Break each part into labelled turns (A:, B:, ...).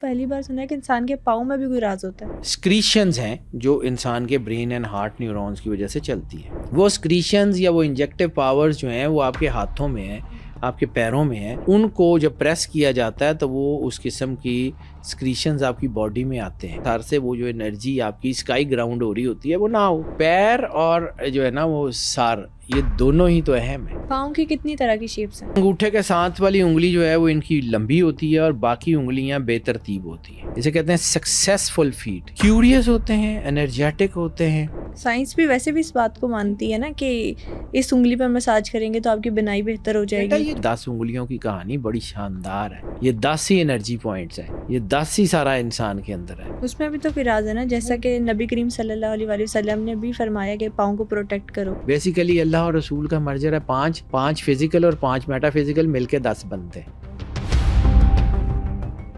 A: پہلی بار سنا ہے کہ انسان کے پاؤں میں بھی کوئی راز ہوتا ہے.
B: اسکریشنز ہیں جو انسان کے برین اینڈ ہارٹ نیورونز کی وجہ سے چلتی ہیں. وہ اسکریشنز یا وہ انجیکٹیو پاورز جو ہیں وہ آپ کے ہاتھوں میں ہیں, آپ کے پیروں میں ہیں. ان کو جب پریس کیا جاتا ہے تو وہ اس قسم کی اسکریشنز آپ کی باڈی میں آتے ہیں. سار سے وہ جو انرجی آپ کی اسکائی گراؤنڈ ہو رہی ہوتی ہے وہ نہ ہو. پیر اور جو ہے نا وہ سار, یہ دونوں ہی تو اہم ہیں.
A: پاؤں کی کتنی طرح کی شیپس ہیں؟
B: انگوٹھے کے ساتھ والی انگلی جو ہے وہ ان کی لمبی ہوتی ہے اور باقی انگلیاں بے ترتیب ہوتی ہیں. اسے کہتے ہیں سکسیسفل فیٹ. کیوریس ہوتے ہیں, انرجیٹک ہوتے ہیں.
A: سائنس بھی ویسے بھی اس بات کو مانتی ہے نا کہ اس انگلی پر مساج کریں گے تو آپ کی بینائی بہتر ہو جائے گی.
B: یہ 10 انگلیوں کی کہانی بڑی شاندار ہے. یہ 10 ہی انرجی پوائنٹس ہیں, یہ 10 ہی سارا انسان کے اندر ہے.
A: اس میں بھی تو پھر راز ہے نا, جیسا کہ نبی کریم صلی اللہ علیہ وآلہ وسلم نے بھی فرمایا کہ پاؤں کو پروٹیکٹ کرو.
B: بیسیکلی اللہ اور رسول کا مرجر ہے 5 فزیکل اور 5 میٹا فزیکل مل کے 10 بنتے ہیں.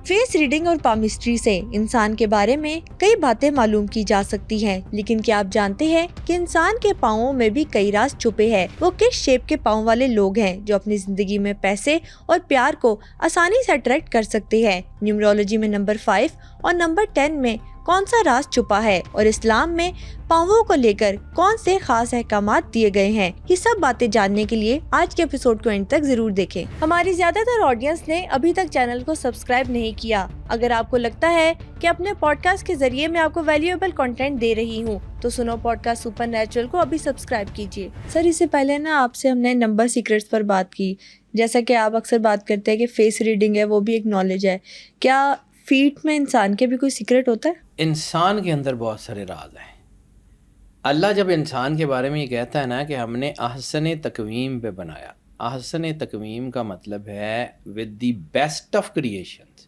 A: فیس ریڈنگ اور پامسٹری سے انسان کے بارے میں کئی باتیں معلوم کی جا سکتی ہیں, لیکن کیا آپ جانتے ہیں کہ انسان کے پاؤں میں بھی کئی راز چھپے ہیں؟ وہ کس شیپ کے پاؤں والے لوگ ہیں جو اپنی زندگی میں پیسے اور پیار کو آسانی سے اٹریکٹ کر سکتے ہیں؟ نیومرولوجی میں نمبر 5 اور نمبر 10 میں کون سا راز چھپا ہے, اور اسلام میں پاؤں کو لے کر کون سے خاص احکامات دیے گئے ہیں؟ یہ سب باتیں جاننے کے لیے آج کے ایپیسوڈ کو اینڈ تک ضرور دیکھیں. ہماری زیادہ تر آڈینس نے ابھی تک چینل کو سبسکرائب نہیں کیا. اگر آپ کو لگتا ہے کہ اپنے پوڈ کاسٹ کے ذریعے میں آپ کو ویلیویبل کنٹینٹ دے رہی ہوں تو سنو پوڈ کاسٹ سپر نیچرل کو ابھی سبسکرائب کیجیے. سر, اس سے پہلے نا آپ سے ہم نے نمبر سیکرٹس پر بات کی, جیسا کہ آپ اکثر بات کرتے ہیں کہ فیس ریڈنگ ہے وہ بھی ایک نالج ہے. کیا فیٹ میں انسان کے بھی کوئی سیکرٹ ہوتا ہے؟
B: انسان کے اندر بہت سارے راز ہیں. اللہ جب انسان کے بارے میں یہ کہتا ہے نا کہ ہم نے احسن تقویم پہ بنایا. احسن تقویم کا مطلب ہے with the best of creations.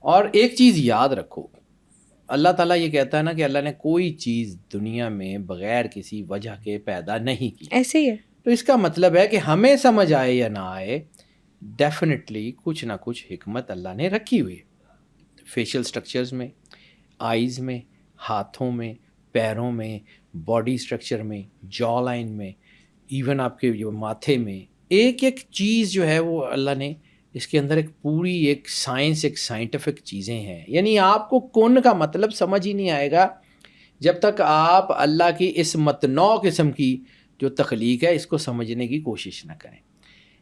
B: اور ایک چیز یاد رکھو, اللہ تعالیٰ یہ کہتا ہے نا کہ اللہ نے کوئی چیز دنیا میں بغیر کسی وجہ کے پیدا نہیں کی.
A: ایسے ہی ہے.
B: تو اس کا مطلب ہے کہ ہمیں سمجھ آئے یا نہ آئے, ڈیفینیٹلی کچھ نہ کچھ حکمت اللہ نے رکھی ہوئی ہے. فیشل سٹرکچرز میں, آئیز میں, ہاتھوں میں, پیروں میں, باڈی سٹرکچر میں, جا لائن میں, ایون آپ کے جو ماتھے میں, ایک ایک چیز جو ہے وہ اللہ نے اس کے اندر ایک پوری ایک سائنس, ایک سائنٹیفک چیزیں ہیں. یعنی آپ کو کن کا مطلب سمجھ ہی نہیں آئے گا جب تک آپ اللہ کی اس متنوع قسم کی جو تخلیق ہے اس کو سمجھنے کی کوشش نہ کریں.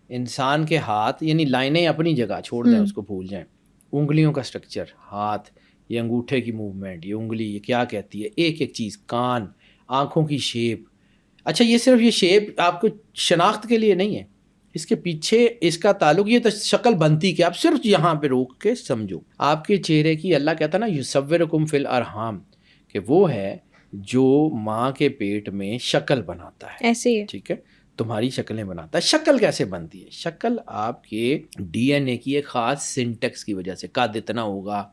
B: انسان کے ہاتھ یعنی لائنیں اپنی جگہ چھوڑ دیں, اس کو بھول جائیں. انگلیوں کا سٹرکچر, ہاتھ, یہ انگوٹھے کی موومنٹ, یہ انگلی یہ کیا کہتی ہے, ایک ایک چیز, کان, آنکھوں کی شیپ. اچھا, یہ صرف یہ شیپ آپ کو شناخت کے لیے نہیں ہے, اس کے پیچھے اس کا تعلق یہ تو شکل بنتی کہ آپ صرف یہاں پہ روک کے سمجھو. آپ کے چہرے کی اللہ کہتا نا یصورکم فی الارحام, کہ وہ ہے جو ماں کے پیٹ میں شکل بناتا ہے.
A: ایسے ہی ہے.
B: ٹھیک ہے, تمہاری شکلیں بناتا ہے. شکل کیسے بنتی ہے؟ شکل آپ کے ڈی این اے کی ایک خاص سنٹیکس کی وجہ سے, قد اتنا ہوگا,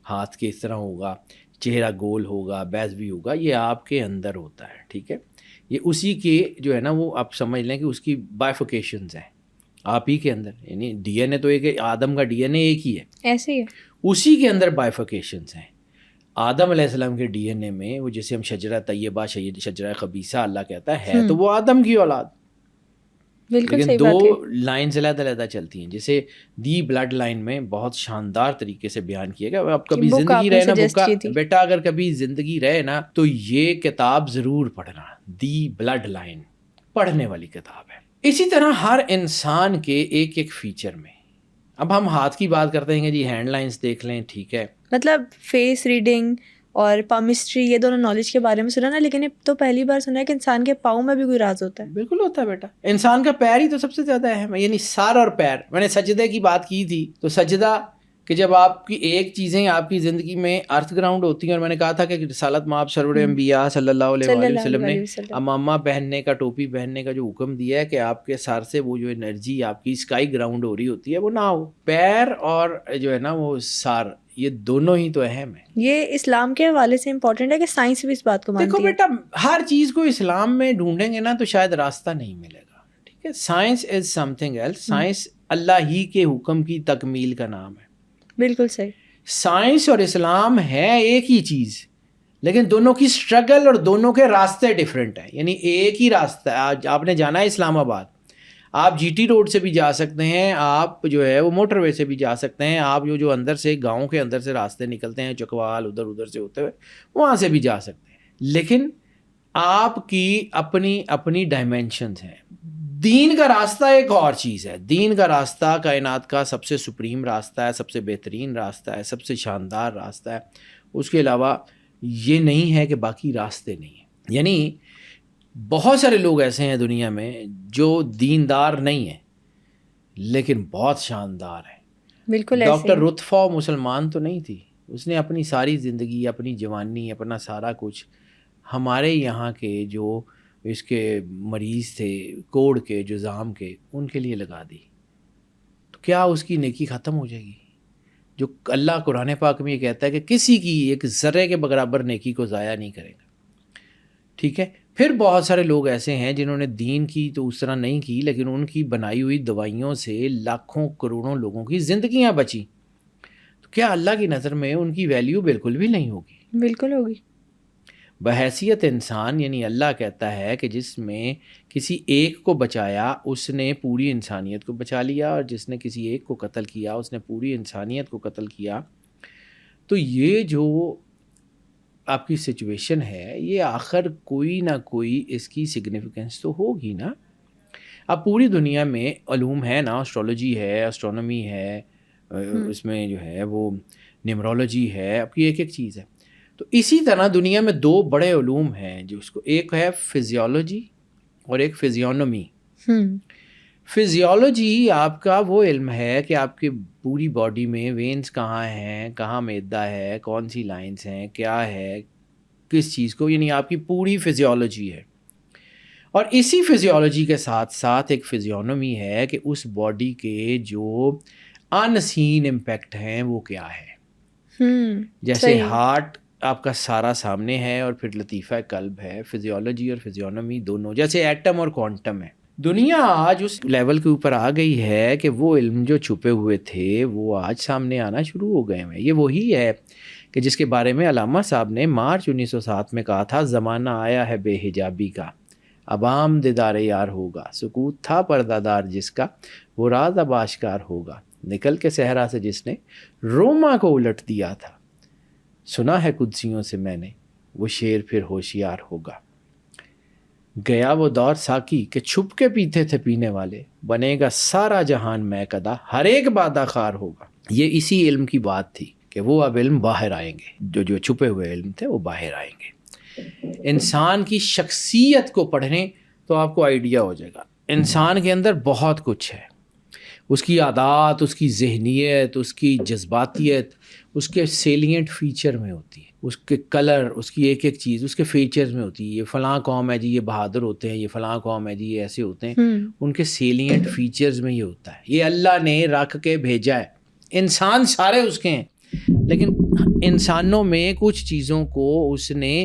B: ہاتھ کے اس طرح ہوگا, چہرہ گول ہوگا, بیضوی ہوگا, یہ آپ کے اندر ہوتا ہے. ٹھیک ہے, یہ اسی کے جو ہے نا وہ آپ سمجھ لیں کہ اس کی بائیفیکیشنز ہیں آپ ہی کے اندر. یعنی ڈی این اے تو ایک, آدم کا ڈی این اے ایک ہی ہے,
A: ایسے ہی ہے.
B: اسی کے اندر بائیفیکیشنز ہیں. آدم علیہ السلام کے ڈی این اے میں وہ جسے ہم شجرہ طیبہ, شجرہ خبیثہ اللہ کہتا ہے تو وہ آدم کی اولاد, لیکن 2 لائنز علیحدہ علیحدہ چلتی ہیں, جسے دی بلڈ لائن میں بہت شاندار طریقے سے بیان کیا گیا. اب کبھی زندگی رہے نا بیٹا, اگر کبھی زندگی رہے نا تو یہ کتاب ضرور پڑھنا, دی بلڈ لائن پڑھنے والی کتاب ہے. اسی طرح ہر انسان کے ایک ایک فیچر میں, اب ہم ہاتھ کی بات کرتے ہیں کہ جی ہینڈ لائنز دیکھ لیں, ٹھیک ہے,
A: مطلب فیس ریڈنگ اور پامسٹری یہ دونوں نالج کے بارے میں سنا نا, لیکن تو پہلی بار سنا ہے کہ انسان کے پاؤں میں بھی کوئی راز ہوتا ہے.
B: بالکل ہوتا ہے بیٹا. انسان کا پیر ہی تو سب سے زیادہ اہم ہے, یعنی سر اور پیر. میں نے سجدے کی بات کی تھی, تو سجدہ کہ جب آپ کی ایک چیزیں آپ کی زندگی میں ارتھ گراؤنڈ ہوتی ہیں, اور میں نے کہا تھا کہ رسالت مآب سرور انبیاء صلی اللہ علیہ وسلم نے امامہ پہننے کا, ٹوپی پہننے کا جو حکم دیا ہے کہ آپ کے سر سے وہ جو انرجی آپ کی اسکائی گراؤنڈ ہو رہی ہوتی ہے وہ نہ ہو. پیر اور جو ہے نا وہ سر, یہ دونوں ہی تو اہم ہیں.
A: یہ اسلام کے حوالے سے امپورٹنٹ ہے کہ سائنس بھی اس بات کو مانتی ہے.
B: دیکھو بیٹا, ہر چیز کو اسلام میں ڈھونڈیں گے نا تو شاید راستہ نہیں ملے گا. ٹھیک ہے, science is something else. Science اللہ ہی کے حکم کی تکمیل کا نام ہے.
A: بالکل صحیح.
B: سائنس اور اسلام ہے ایک ہی چیز, لیکن دونوں کی اسٹرگل اور دونوں کے راستے ڈفرینٹ ہیں. یعنی ایک ہی راستہ ہے, آپ نے جانا ہے اسلام آباد, آپ جی ٹی روڈ سے بھی جا سکتے ہیں, آپ جو ہے وہ موٹر وے سے بھی جا سکتے ہیں, آپ جو اندر سے گاؤں کے اندر سے راستے نکلتے ہیں چکوال ادھر سے ہوتے ہوئے وہاں سے بھی جا سکتے ہیں. لیکن آپ کی اپنی ڈائمینشنز ہیں. دین کا راستہ ایک اور چیز ہے. دین کا راستہ کائنات کا سب سے سپریم راستہ ہے, سب سے بہترین راستہ ہے, سب سے شاندار راستہ ہے. اس کے علاوہ یہ نہیں ہے کہ باقی راستے نہیں ہیں. یعنی بہت سارے لوگ ایسے ہیں دنیا میں جو دیندار نہیں ہیں لیکن بہت شاندار ہیں.
A: بالکل.
B: ڈاکٹر رتفا مسلمان تو نہیں تھی, اس نے اپنی ساری زندگی, اپنی جوانی, اپنا سارا کچھ ہمارے یہاں کے جو اس کے مریض تھے کوڑ کے, جذام کے, ان کے لیے لگا دی. تو کیا اس کی نیکی ختم ہو جائے گی؟ جو اللہ قرآن پاک میں یہ کہتا ہے کہ کسی کی ایک ذرے کے برابر نیکی کو ضائع نہیں کرے گا. ٹھیک ہے. پھر بہت سارے لوگ ایسے ہیں جنہوں نے دین کی تو اس طرح نہیں کی, لیکن ان کی بنائی ہوئی دوائیوں سے لاکھوں کروڑوں لوگوں کی زندگیاں بچی. تو کیا اللہ کی نظر میں ان کی ویلیو بالکل بھی نہیں ہوگی؟
A: بالکل ہوگی.
B: بحیثیت انسان, یعنی اللہ کہتا ہے کہ جس میں کسی ایک کو بچایا اس نے پوری انسانیت کو بچا لیا, اور جس نے کسی ایک کو قتل کیا اس نے پوری انسانیت کو قتل کیا. تو یہ جو آپ کی سچویشن ہے یہ آخر کوئی نہ کوئی اس کی سگنیفیکنس تو ہوگی نا. اب پوری دنیا میں علوم ہے نا, اسٹرالوجی ہے, اسٹرونومی ہے, اس میں جو ہے وہ نیمرولوجی ہے, اب کی ایک چیز ہے. تو اسی طرح دنیا میں دو بڑے علوم ہیں جو اس کو, ایک ہے فزیولوجی اور ایک فزیونومی. فزیولوجی آپ کا وہ علم ہے کہ آپ کی پوری باڈی میں وینز کہاں ہیں, کہاں معدہ ہے, کون سی لائنز ہیں, کیا ہے, کس چیز کو, یعنی آپ کی پوری فزیولوجی ہے. اور اسی فزیولوجی کے ساتھ ساتھ ایک فزیونومی ہے کہ اس باڈی کے جو ان سین امپیکٹ ہیں وہ کیا ہے. جیسے ہارٹ آپ کا سارا سامنے ہے اور پھر لطیفہ قلب ہے. فزیولوجی اور فزیونومی دونوں, جیسے ایٹم اور کوانٹم ہے. دنیا آج اس لیول کے اوپر آ گئی ہے کہ وہ علم جو چھپے ہوئے تھے وہ آج سامنے آنا شروع ہو گئے ہیں. یہ وہی ہے کہ جس کے بارے میں علامہ صاحب نے مارچ 1907 میں کہا تھا, زمانہ آیا ہے بے حجابی کا, عوام دیدار یار ہوگا, سکوت تھا پردہ دار جس کا, وہ راز اب آشکار ہوگا, نکل کے صحرا سے جس نے روما کو الٹ دیا تھا, سنا ہے قدسیوں سے میں نے, وہ شیر پھر ہوشیار ہوگا. گیا وہ دور ساکی کہ چھپ کے پیتے تھے پینے والے, بنے گا سارا جہان میں قدا, ہر ایک بادہ خار ہوگا. یہ اسی علم کی بات تھی کہ وہ اب علم باہر آئیں گے, جو چھپے ہوئے علم تھے وہ باہر آئیں گے. انسان کی شخصیت کو پڑھیں تو آپ کو آئیڈیا ہو جائے گا. انسان کے اندر بہت کچھ ہے, اس کی عادات, اس کی ذہنیت, اس کی جذباتیت اس کے سیلینٹ فیچر میں ہوتی ہے, اس کے کلر, اس کی ایک چیز اس کے فیچرز میں ہوتی ہے. یہ فلاں قوم ہے جی یہ بہادر ہوتے ہیں, یہ فلاں قوم ہے جی یہ ایسے ہوتے ہیں, ان کے سیلینٹ فیچرز میں یہ ہوتا ہے. یہ اللہ نے رکھ کے بھیجا ہے. انسان سارے اس کے ہیں, لیکن انسانوں میں کچھ چیزوں کو اس نے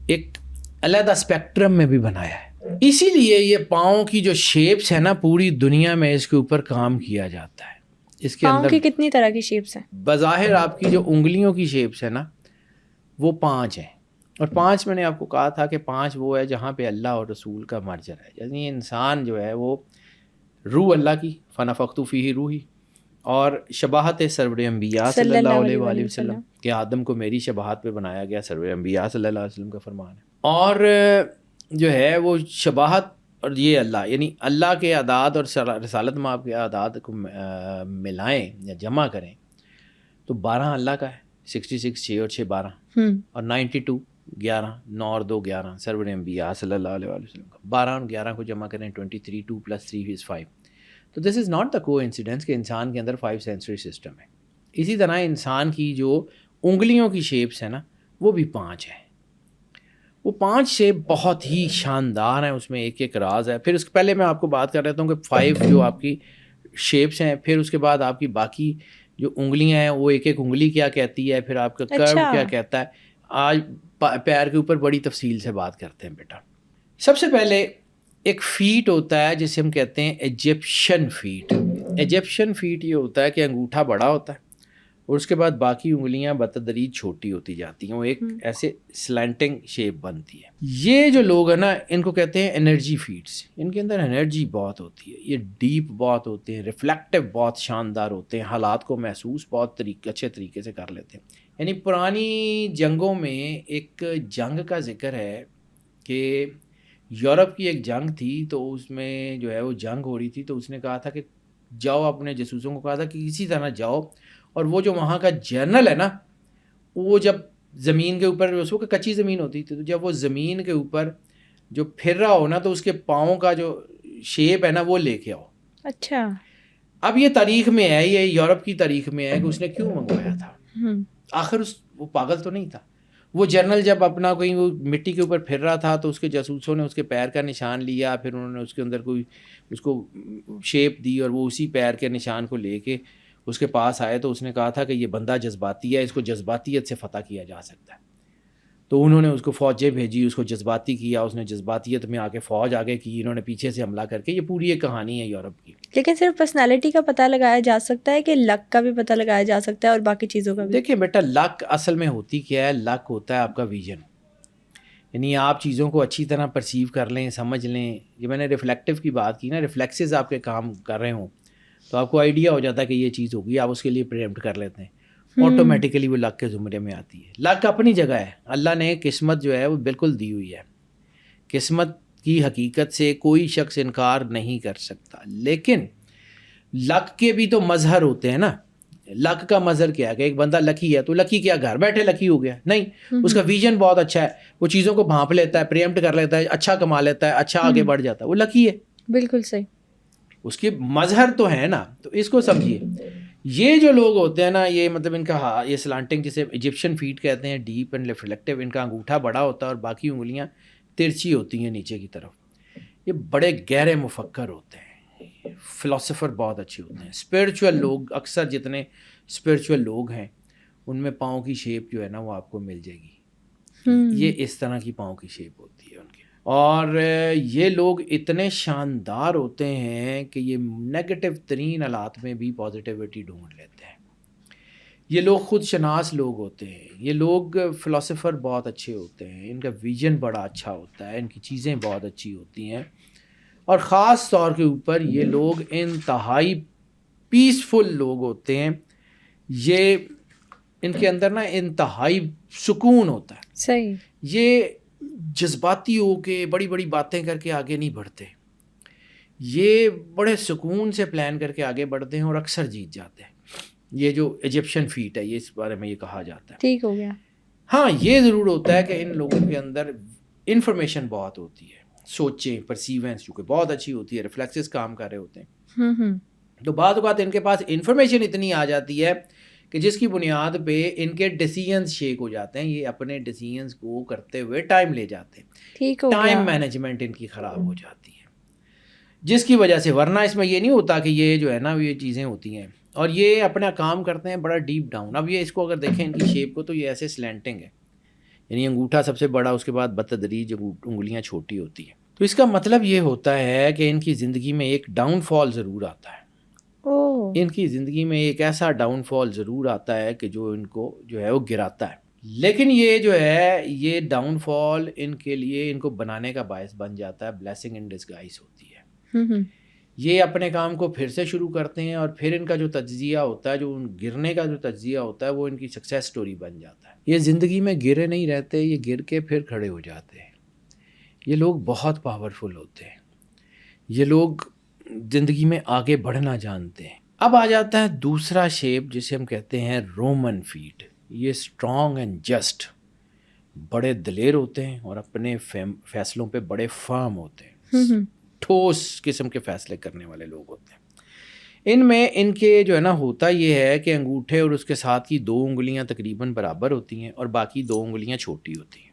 B: ایک علیحدہ اسپیکٹرم میں بھی بنایا ہے. اسی لیے یہ پاؤں کی جو شیپس ہے نا, پوری دنیا میں اس کے اوپر کام کیا جاتا ہے. اس کے
A: اندر کتنی طرح کی شیپس ہیں؟
B: بظاہر آپ کی جو انگلیوں کی شیپس ہے نا وہ 5 ہیں, اور 5 میں نے آپ کو کہا تھا کہ 5 وہ ہے جہاں پہ اللہ اور رسول کا مرجر ہے. یعنی انسان جو ہے وہ روح اللہ کی, فنفخت فیہ روحی, اور شباہت سرور انبیاء صلی اللہ علیہ وآلہ وسلم کہ آدم کو میری شباہت پہ بنایا گیا, سرور انبیاء صلی اللہ علیہ وسلم کا فرمان ہے. اور جو ہے وہ شباہت اور یہ اللہ, یعنی اللہ کے اعداد اور رسالت میں آپ کے اعداد کو ملائیں یا جمع کریں تو 12 اللہ کا ہے, 66 6 اور 6 12, اور 92 11 9 اور 2 11 سرور انبیاء صلی اللہ علیہ وسلم کا. 12 اور 11 کو جمع کریں 23, 2 + 3 is 5. تو دس از ناٹ دا کو انسیڈنس کہ انسان کے اندر 5 سینسری سسٹم ہے. اسی طرح انسان کی جو انگلیوں کی شیپس ہیں نا وہ بھی 5 ہیں. وہ 5 شیپ بہت ہی شاندار ہیں, اس میں ایک راز ہے. پھر اس کے پہلے میں آپ کو بات کر رہتا ہوں کہ 5 جو آپ کی شیپس ہیں, پھر اس کے بعد آپ کی باقی جو انگلیاں ہیں وہ ایک انگلی کیا کہتی ہے, پھر آپ کا کرو کیا کہتا ہے. آج پیر کے اوپر بڑی تفصیل سے بات کرتے ہیں بیٹا. سب سے پہلے ایک فیٹ ہوتا ہے جسے ہم کہتے ہیں ایجپشن فیٹ. ایجپشن فیٹ یہ ہوتا ہے کہ انگوٹھا بڑا ہوتا ہے اور اس کے بعد باقی انگلیاں بتدریج چھوٹی ہوتی جاتی ہیں، وہ ایک ایسے سلینٹنگ شیپ بنتی ہے. یہ جو لوگ ہیں نا ان کو کہتے ہیں انرجی فیڈس. ان کے اندر انرجی بہت ہوتی ہے، یہ ڈیپ بہت ہوتے ہیں، ریفلیکٹیو بہت شاندار ہوتے ہیں، حالات کو محسوس بہت اچھے طریقے سے کر لیتے ہیں. یعنی پرانی جنگوں میں ایک جنگ کا ذکر ہے کہ یورپ کی ایک جنگ تھی، تو اس میں جو ہے وہ جنگ ہو رہی تھی، تو اس نے کہا تھا کہ جاؤ، اپنے جاسوسوں کو کہا تھا کہ کسی طرح جاؤ، اور وہ جو وہاں کا جنرل ہے نا، وہ جب زمین کے اوپر، اس وقت کچی زمین ہوتی تھی، تو جب وہ زمین کے اوپر جو پھر رہا ہو نا، تو اس کے پاؤں کا جو شیپ ہے نا وہ لے کے آؤ.
A: اچھا.
B: اب یہ تاریخ میں ہے، یہ یورپ کی تاریخ میں ہے کہ اس نے کیوں منگوایا تھا. آخر وہ پاگل تو نہیں تھا. وہ جنرل جب اپنا کوئی وہ مٹی کے اوپر پھر رہا تھا، تو اس کے جاسوسوں نے اس کے پیر کا نشان لیا، پھر انہوں نے اس کے اندر کوئی اس کو شیپ دی، اور وہ اسی پیر کے نشان کو لے کے اس کے پاس آئے. تو اس نے کہا تھا کہ یہ بندہ جذباتی ہے، اس کو جذباتیت سے فتح کیا جا سکتا ہے. تو انہوں نے اس کو فوجیں بھیجی، اس کو جذباتی کیا، اس نے جذباتیت میں آ کے فوج آگے کی، انہوں نے پیچھے سے حملہ کر کے. یہ پوری ایک کہانی ہے یورپ کی.
A: لیکن صرف پرسنالٹی کا پتہ لگایا جا سکتا ہے کہ لک کا بھی پتہ لگایا جا سکتا ہے اور باقی چیزوں کا بھی؟
B: دیکھیں بیٹا، لک اصل میں ہوتی کیا ہے؟ لک ہوتا ہے آپ کا ویژن. یعنی آپ چیزوں کو اچھی طرح پرسیو کر لیں، سمجھ لیں. یہ میں نے ریفلیکٹیو کی بات کی نا، ریفلیکسز آپ کے کام کر رہے ہوں تو آپ کو آئیڈیا ہو جاتا ہے کہ یہ چیز ہوگی، آپ اس کے لیے پریمپٹ کر لیتے ہیں، آٹومیٹیکلی وہ لک کے زمرے میں آتی ہے. لک اپنی جگہ ہے، اللہ نے قسمت جو ہے وہ بالکل دی ہوئی ہے. قسمت کی حقیقت سے کوئی شخص انکار نہیں کر سکتا. لیکن لک کے بھی تو مظہر ہوتے ہیں نا. لک کا مظہر کیا ہے کہ ایک بندہ لکی ہے، تو لکی کیا گھر بیٹھے لکی ہو گیا؟ نہیں، اس کا ویژن بہت اچھا ہے، وہ چیزوں کو بھانپ لیتا ہے، پریمپٹ کر لیتا ہے، اچھا کما لیتا ہے، اچھا آگے بڑھ جاتا ہے، وہ لکی ہے.
A: بالکل صحیح.
B: اس کے مظہر تو ہے نا. تو اس کو سمجھیے. یہ جو لوگ ہوتے ہیں نا، یہ مطلب ان کا یہ سلانٹنگ جسے ایجپشین فیٹ کہتے ہیں، ڈیپ اینڈ ریفلیکٹیو. ان کا انگوٹھا بڑا ہوتا ہے اور باقی انگلیاں ترچھی ہوتی ہیں نیچے کی طرف. یہ بڑے گہرے مفکر ہوتے ہیں، فلاسفر بہت اچھے ہوتے ہیں. اسپرچول لوگ، اکثر جتنے اسپرچول لوگ ہیں ان میں پاؤں کی شیپ جو ہے نا وہ آپ کو مل جائے گی. یہ اس طرح کی پاؤں کی شیپ ہوتی ہے ان کی. اور یہ لوگ اتنے شاندار ہوتے ہیں کہ یہ نیگیٹو ترین حالات میں بھی پازیٹیوٹی ڈھونڈ لیتے ہیں. یہ لوگ خود شناس لوگ ہوتے ہیں. یہ لوگ فلاسفر بہت اچھے ہوتے ہیں. ان کا ویژن بڑا اچھا ہوتا ہے، ان کی چیزیں بہت اچھی ہوتی ہیں. اور خاص طور کے اوپر یہ لوگ انتہائی پیسفل لوگ ہوتے ہیں. یہ ان کے اندر نا انتہائی سکون ہوتا ہے.
A: صحیح. یہ
B: جذباتی ہو کے بڑی بڑی باتیں کر کے آگے نہیں بڑھتے. یہ بڑے سکون سے پلان کر کے آگے بڑھتے ہیں اور اکثر جیت جاتے ہیں. یہ جو ایجپشین فیٹ ہے، یہ اس بارے میں یہ کہا جاتا ہے.
A: ٹھیک ہو گیا.
B: ہاں، یہ ضرور ہوتا ہے کہ ان لوگوں کے اندر انفارمیشن بہت ہوتی ہے، سوچیں، پرسیوینس جو کہ بہت اچھی ہوتی ہے، ریفلیکسز کام کر رہے ہوتے ہیں. تو بعض اوقات ان کے پاس انفارمیشن اتنی آ جاتی ہے کہ جس کی بنیاد پہ ان کے ڈیسیژنز شیک ہو جاتے ہیں. یہ اپنے ڈیسیژنز کو کرتے ہوئے ٹائم لے جاتے ہیں.
A: ٹھیک ہو گیا.
B: ٹائم مینجمنٹ ان کی خراب ہو جاتی ہے، جس کی وجہ سے، ورنہ اس میں یہ نہیں ہوتا کہ یہ جو ہے نا یہ چیزیں ہوتی ہیں. اور یہ اپنا کام کرتے ہیں بڑا ڈیپ ڈاؤن. اب یہ اس کو اگر دیکھیں ان کی شیپ کو، تو یہ ایسے سلینٹنگ ہے. یعنی انگوٹھا سب سے بڑا، اس کے بعد بتدریج انگلیاں چھوٹی ہوتی ہیں. تو اس کا مطلب یہ ہوتا ہے کہ ان کی زندگی میں ایک ڈاؤن فال ضرور آتا ہے. ان کی زندگی میں ایک ایسا ڈاؤن فال ضرور آتا ہے کہ جو ان کو جو ہے وہ گراتا ہے. لیکن یہ جو ہے یہ ڈاؤن فال ان کے لیے ان کو بنانے کا باعث بن جاتا ہے. بلیسنگ ان ڈسگائز ہوتی ہے. یہ اپنے کام کو پھر سے شروع کرتے ہیں، اور پھر ان کا جو تجزیہ ہوتا ہے، جو گرنے کا جو تجزیہ ہوتا ہے، وہ ان کی سکسیس سٹوری بن جاتا ہے. یہ زندگی میں گرے نہیں رہتے، یہ گر کے پھر کھڑے ہو جاتے ہیں. یہ لوگ بہت پاورفل ہوتے ہیں. یہ لوگ زندگی میں آگے بڑھنا جانتے ہیں. اب آ جاتا ہے دوسرا شیپ جسے ہم کہتے ہیں رومن فیٹ. یہ اسٹرانگ اینڈ جسٹ، بڑے دلیر ہوتے ہیں اور اپنے فیصلوں پہ بڑے فرم ہوتے ہیں. ٹھوس قسم کے فیصلے کرنے والے لوگ ہوتے ہیں. ان میں ان کے جو ہے نا ہوتا یہ ہے کہ انگوٹھے اور اس کے ساتھ کی 2 انگلیاں تقریباً برابر ہوتی ہیں اور باقی 2 انگلیاں چھوٹی ہوتی ہیں.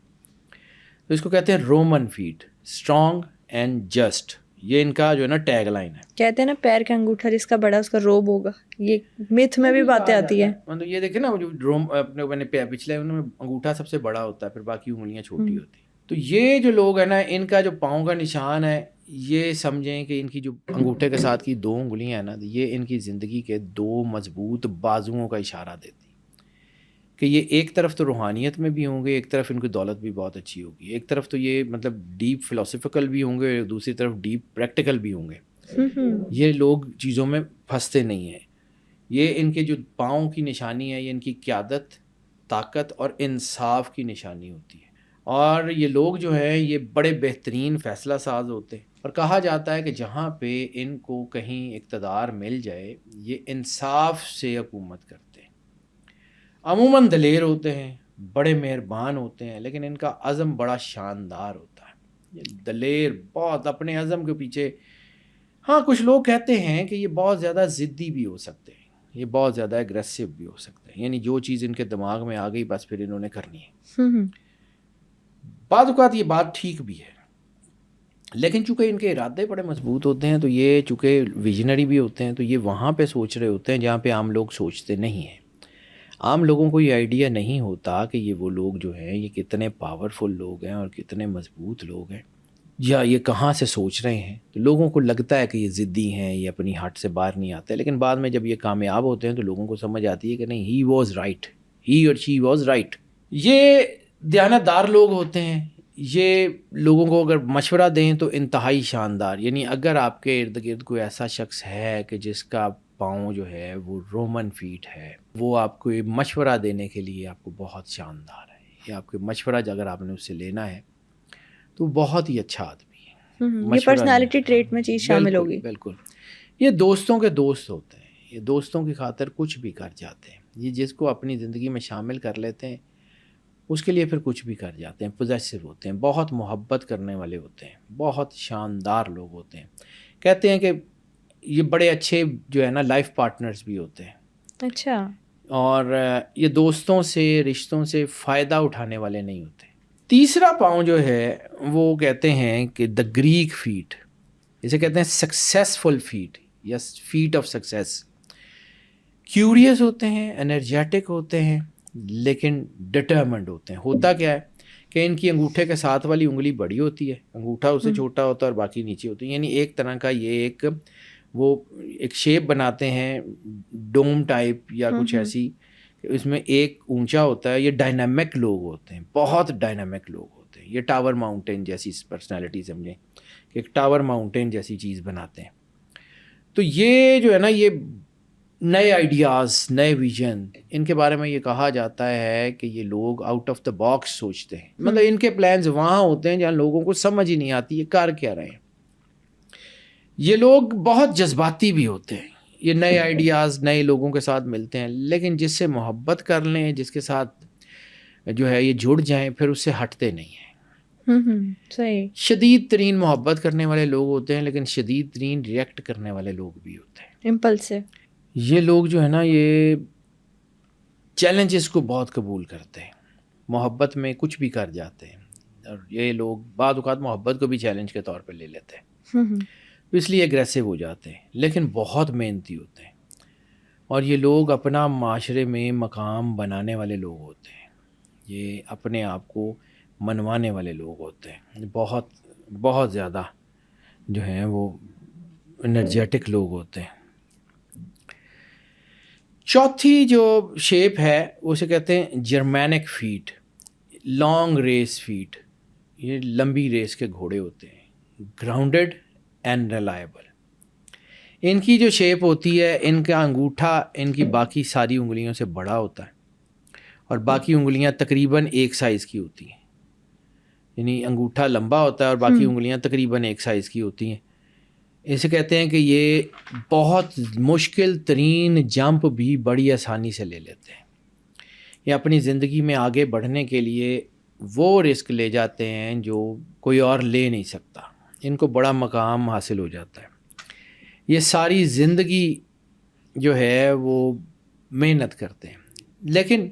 B: تو اس کو کہتے ہیں Roman feet, strong and just. یہ ان کا جو ہے نا ٹیگ لائن ہے.
A: کہتے ہیں نا پیر کا انگوٹھا جس کا بڑا اس کا روب ہوگا. یہ میتھ میں بھی باتیں آتی ہیں.
B: مطلب یہ دیکھیں نا، جو اپنے میں نے پچھلے ان میں انگوٹھا سب سے بڑا ہوتا ہے، پھر باقی انگلیاں چھوٹی ہوتی ہیں. تو یہ جو لوگ ہیں نا، ان کا جو پاؤں کا نشان ہے، یہ سمجھیں کہ ان کی جو انگوٹھے کے ساتھ کی 2 انگلیاں ہیں نا، یہ ان کی زندگی کے 2 مضبوط بازوؤں کا اشارہ دیتی ہیں. کہ یہ ایک طرف تو روحانیت میں بھی ہوں گے, ایک طرف ان کی دولت بھی بہت اچھی ہوگی, ایک طرف تو یہ مطلب ڈیپ فلسفیکل بھی ہوں گے, دوسری طرف ڈیپ پریکٹیکل بھی ہوں گے. یہ لوگ چیزوں میں پھنستے نہیں ہیں. یہ ان کے جو پاؤں کی نشانی ہے, یہ ان کی قیادت, طاقت اور انصاف کی نشانی ہوتی ہے. اور یہ لوگ جو ہیں یہ بڑے بہترین فیصلہ ساز ہوتے ہیں, اور کہا جاتا ہے کہ جہاں پہ ان کو کہیں اقتدار مل جائے یہ انصاف سے حکومت کرتے ہیں. عموماً دلیر ہوتے ہیں, بڑے مہربان ہوتے ہیں, لیکن ان کا عزم بڑا شاندار ہوتا ہے. یہ دلیر بہت اپنے عزم کے پیچھے. ہاں کچھ لوگ کہتے ہیں کہ یہ بہت زیادہ ضدی بھی ہو سکتے ہیں, یہ بہت زیادہ ایگریسو بھی ہو سکتے ہیں, یعنی جو چیز ان کے دماغ میں آ گئی بس پھر انہوں نے کرنی ہے. بعض اوقات یہ بات ٹھیک بھی ہے, لیکن چونکہ ان کے ارادے بڑے مضبوط ہوتے ہیں, تو یہ چونکہ ویژنری بھی ہوتے ہیں, تو یہ وہاں پہ سوچ رہے ہوتے ہیں جہاں پہ عام لوگ سوچتے نہیں ہیں. عام لوگوں کو یہ آئیڈیا نہیں ہوتا کہ یہ وہ لوگ جو ہیں یہ کتنے پاورفل لوگ ہیں اور کتنے مضبوط لوگ ہیں, یا یہ کہاں سے سوچ رہے ہیں. تو لوگوں کو لگتا ہے کہ یہ ضدی ہیں, یہ اپنی ہٹ سے باہر نہیں آتے, لیکن بعد میں جب یہ کامیاب ہوتے ہیں تو لوگوں کو سمجھ آتی ہے کہ نہیں, ہی واز رائٹ, ہی اور شی واز رائٹ. یہ دیانتدار لوگ ہوتے ہیں. یہ لوگوں کو اگر مشورہ دیں تو انتہائی شاندار, یعنی اگر آپ کے ارد گرد کوئی ایسا شخص ہے کہ جس کا پاؤں جو ہے وہ رومن فیٹ ہے, وہ آپ کو مشورہ دینے کے لیے آپ کو بہت شاندار ہے, یا آپ کے مشورہ اگر آپ نے اس سے لینا ہے تو بہت ہی اچھا آدمی ہے.
A: یہ پرسنالٹی ٹریٹ میں چیز شامل ہوگی.
B: بالکل. یہ دوستوں کے دوست ہوتے ہیں, یہ دوستوں کی خاطر کچھ بھی کر جاتے ہیں. یہ جس کو اپنی زندگی میں شامل کر لیتے ہیں اس کے لیے پھر کچھ بھی کر جاتے ہیں. پوزیسو ہوتے ہیں, بہت محبت کرنے والے ہوتے ہیں, بہت شاندار لوگ ہوتے ہیں. کہتے ہیں کہ یہ بڑے اچھے جو ہے نا لائف پارٹنرز بھی ہوتے ہیں.
A: اچھا. اور
B: یہ دوستوں سے, رشتوں سے فائدہ اٹھانے والے نہیں ہوتے. تیسرا پاؤں جو ہے وہ کہتے ہیں کہ دا گریک فیٹ, اسے کہتے ہیں سکسیسفل فیٹ یا فیٹ آف سکسیس. کیوریس ہوتے ہیں, انرجیٹک ہوتے ہیں, لیکن ڈٹرمنڈ ہوتے ہیں. ہوتا کیا ہے کہ ان کی انگوٹھے کے ساتھ والی انگلی بڑی ہوتی ہے, انگوٹھا اسے چھوٹا ہوتا ہے اور باقی نیچے ہوتی ہے. یعنی ایک طرح کا یہ ایک شیپ بناتے ہیں ڈوم ٹائپ یا کچھ ایسی, اس میں ایک اونچا ہوتا ہے. یہ ڈائنامک لوگ ہوتے ہیں, بہت ڈائنامک لوگ ہوتے ہیں. یہ ٹاور ماؤنٹین جیسی پرسنالٹی سمجھیں کہ ایک ٹاور ماؤنٹین جیسی چیز بناتے ہیں. تو یہ جو ہے نا یہ نئے آئیڈیاز, نئے ویژن, ان کے بارے میں یہ کہا جاتا ہے کہ یہ لوگ آؤٹ آف دا باکس سوچتے ہیں. مطلب ان کے پلانز وہاں ہوتے ہیں جہاں لوگوں کو سمجھ ہی نہیں آتی یہ کر کیا رہے ہیں. یہ لوگ بہت جذباتی بھی ہوتے ہیں. یہ نئے آئیڈیاز نئے لوگوں کے ساتھ ملتے ہیں, لیکن جس سے محبت کر لیں, جس کے ساتھ جو ہے یہ جڑ جائیں, پھر اس سے ہٹتے نہیں ہیں.
A: صحیح.
B: شدید ترین محبت کرنے والے لوگ ہوتے ہیں, لیکن شدید ترین ریئیکٹ کرنے والے لوگ بھی ہوتے ہیں,
A: امپلسو.
B: یہ لوگ جو ہے نا یہ چیلنجز کو بہت قبول کرتے ہیں, محبت میں کچھ بھی کر جاتے ہیں. اور یہ لوگ بعض اوقات محبت کو بھی چیلنج کے طور پہ لے لیتے ہیں, تو اس لیے اگریسو ہو جاتے ہیں, لیکن بہت محنتی ہوتے ہیں. اور یہ لوگ اپنا معاشرے میں مقام بنانے والے لوگ ہوتے ہیں, یہ اپنے آپ کو منوانے والے لوگ ہوتے ہیں. بہت بہت زیادہ جو ہیں وہ انرجیٹک لوگ ہوتے ہیں. چوتھی جو شیپ ہے اسے کہتے ہیں Germanic feet, long race feet. یہ لمبی ریس کے گھوڑے ہوتے ہیں, گراؤنڈڈ اینڈ ریلائبل. ان کی جو شیپ ہوتی ہے, ان کا انگوٹھا ان کی باقی ساری انگلیوں سے بڑا ہوتا ہے, اور باقی انگلیاں تقریباً ایک سائز کی ہوتی ہیں. یعنی انگوٹھا لمبا ہوتا ہے اور باقی انگلیاں تقریباً ایک سائز کی ہوتی ہیں. اسے کہتے ہیں کہ یہ بہت مشکل ترین جمپ بھی بڑی آسانی سے لے لیتے ہیں. یہ اپنی زندگی میں آگے بڑھنے کے لیے وہ رسک لے جاتے ہیں جو کوئی اور لے نہیں سکتا. ان کو بڑا مقام حاصل ہو جاتا ہے. یہ ساری زندگی جو ہے وہ محنت کرتے ہیں, لیکن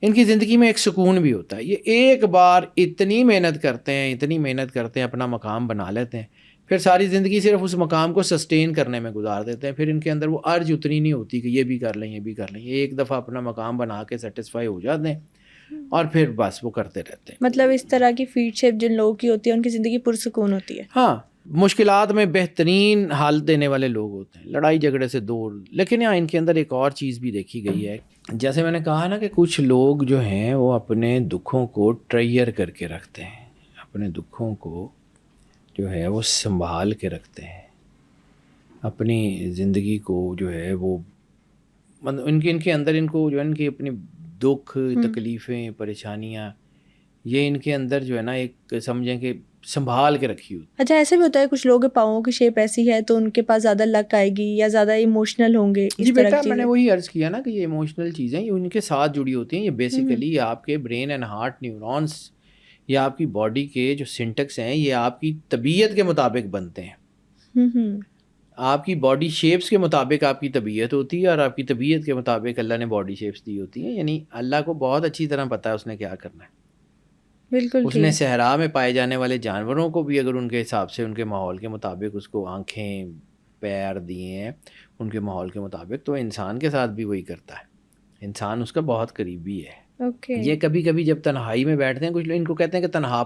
B: ان کی زندگی میں ایک سکون بھی ہوتا ہے. یہ ایک بار اتنی محنت کرتے ہیں, اپنا مقام بنا لیتے ہیں, پھر ساری زندگی صرف اس مقام کو سسٹین کرنے میں گزار دیتے ہیں. پھر ان کے اندر وہ ارج اتنی نہیں ہوتی کہ یہ بھی کر لیں, یہ بھی کر لیں. یہ ایک دفعہ اپنا مقام بنا کے سیٹسفائی ہو جاتے ہیں اور پھر بس وہ کرتے رہتے ہیں.
A: مطلب اس طرح کی فیٹ شیپ جن لوگوں کی ہوتی ہے ان کی زندگی پرسکون ہوتی ہے.
B: ہاں, مشکلات میں بہترین حال دینے والے لوگ ہوتے ہیں, لڑائی جھگڑے سے دور. لیکن یہاں ان کے اندر ایک اور چیز بھی دیکھی گئی ہے جیسے میں نے کہا نا کہ کچھ لوگ جو ہیں وہ اپنے دکھوں کو ٹریئر کر کے رکھتے ہیں، اپنے دکھوں کو جو ہے وہ سنبھال کے رکھتے ہیں، اپنی زندگی کو جو ہے وہ مطلب ان کے اندر ان کو جو ہے ان کی اپنی دکھ تکلیفیں پریشانیاں یہ ان کے اندر جو ہے نا ایک سمجھیں کہ سنبھال کے رکھی ہوئی.
A: اچھا ایسے بھی ہوتا ہے کچھ لوگ کے پاؤں کی شیپ ایسی ہے تو ان کے پاس زیادہ لک آئے گی یا زیادہ ایموشنل ہوں گے.
B: جی بیٹا میں نے وہی عرض کیا نا کہ یہ ایموشنل چیزیں یہ ان کے ساتھ جڑی ہوتی ہیں. یہ بیسیکلی آپ کے برین اینڈ ہارٹ نیورونس یا آپ کی باڈی کے جو سنٹکس ہیں یہ آپ کی طبیعت کے مطابق بنتے ہیں. آپ کی باڈی شیپس کے مطابق آپ کی طبیعت ہوتی ہے اور آپ کی طبیعت کے مطابق اللہ نے باڈی شیپس دی ہوتی ہیں. یعنی اللہ کو بہت اچھی طرح پتہ ہے اس نے کیا کرنا ہے.
A: بالکل
B: اس نے صحرا میں پائے جانے والے جانوروں کو بھی اگر ان کے حساب سے ان کے ماحول کے مطابق اس کو آنکھیں پیر دیے ہیں ان کے ماحول کے مطابق، تو انسان کے ساتھ بھی وہی کرتا ہے. انسان اس کا بہت قریبی ہے. یہ کبھی کبھی جب تنہائی میں بیٹھتے ہیں، کچھ لوگ ان کو کہتے ہیں کہ تنہائی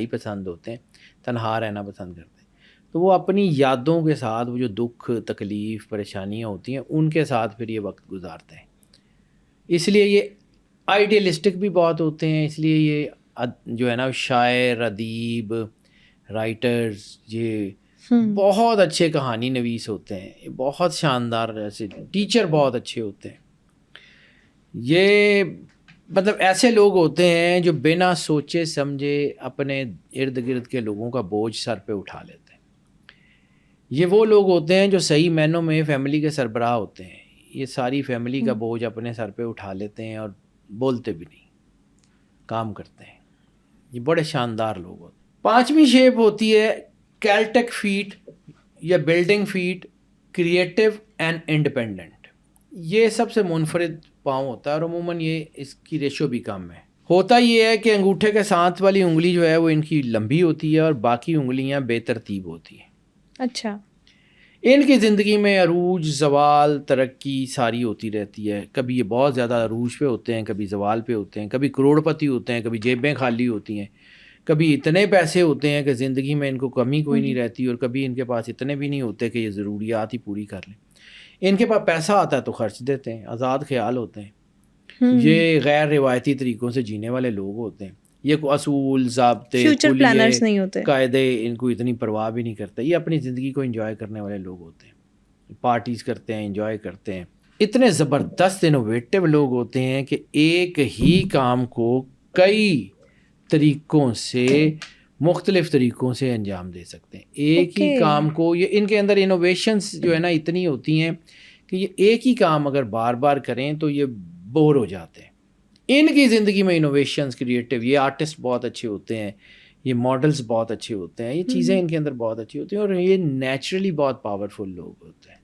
B: پسند ہوتے ہیں، تنہا رہنا پسند کرتے ہیں، تو وہ اپنی یادوں کے ساتھ وہ جو دکھ تکلیف پریشانیاں ہوتی ہیں ان کے ساتھ پھر یہ وقت گزارتے ہیں. اس لیے یہ آئیڈیلسٹک بھی بہت ہوتے ہیں. اس لیے یہ جو ہے نا شاعر ادیب رائٹرز یہ بہت اچھے کہانی نویس ہوتے ہیں، بہت شاندار ایسے ٹیچر بہت اچھے ہوتے ہیں. یہ مطلب ایسے لوگ ہوتے ہیں جو بنا سوچے سمجھے اپنے ارد گرد کے لوگوں کا بوجھ سر پہ اٹھا لیتے ہیں. یہ وہ لوگ ہوتے ہیں جو صحیح معنوں میں فیملی کے سربراہ ہوتے ہیں. یہ ساری فیملی کا بوجھ اپنے سر پہ اٹھا لیتے ہیں اور بولتے بھی نہیں، کام کرتے ہیں. یہ بڑے شاندار لوگ ہوتے ہیں. 5ویں شیپ ہوتی ہے کیلٹک فیٹ یا building feet, creative and independent. یہ سب سے منفرد پاؤں ہوتا ہے اور عموماً یہ اس کی ریشو بھی کم ہے. ہوتا یہ ہے کہ انگوٹھے کے ساتھ والی انگلی جو ہے وہ ان کی لمبی ہوتی ہے اور باقی انگلیاں بے ترتیب ہوتی ہیں.
A: اچھا.
B: ان کی زندگی میں عروج زوال ترقی ساری ہوتی رہتی ہے. کبھی یہ بہت زیادہ عروج پہ ہوتے ہیں، کبھی زوال پہ ہوتے ہیں، کبھی کروڑ پتی ہوتے ہیں، کبھی جیبیں خالی ہوتی ہیں، کبھی اتنے پیسے ہوتے ہیں کہ زندگی میں ان کو کمی کوئی نہیں رہتی، اور کبھی ان کے پاس اتنے بھی نہیں ہوتے کہ یہ ضروریات ہی پوری کر لیں. ان کے پاس پیسہ آتا ہے تو خرچ دیتے ہیں، آزاد خیال ہوتے ہیں. یہ غیر روایتی طریقوں سے جینے والے لوگ ہوتے ہیں. یہ کوئی اصول ضابطے کلیے قاعدے ان کو اتنی پرواہ بھی نہیں کرتے. یہ اپنی زندگی کو انجوائے کرنے والے لوگ ہوتے ہیں، پارٹیز کرتے ہیں، انجوائے کرتے ہیں. اتنے زبردست انوویٹو لوگ ہوتے ہیں کہ ایک ہی کام کو کئی طریقوں سے مختلف طریقوں سے انجام دے سکتے ہیں. ایک ہی کام کو یہ ان کے اندر انوویشنز جو ہے نا اتنی ہوتی ہیں کہ یہ ایک ہی کام اگر بار بار کریں تو یہ بور ہو جاتے ہیں. ان کی زندگی میں انوویشنز کریٹیو، یہ آرٹسٹ بہت اچھے ہوتے ہیں، یہ ماڈلز بہت اچھے ہوتے ہیں، یہ چیزیں ان کے اندر بہت اچھی ہوتی ہیں اور یہ نیچرلی بہت پاورفل لوگ ہوتے ہیں.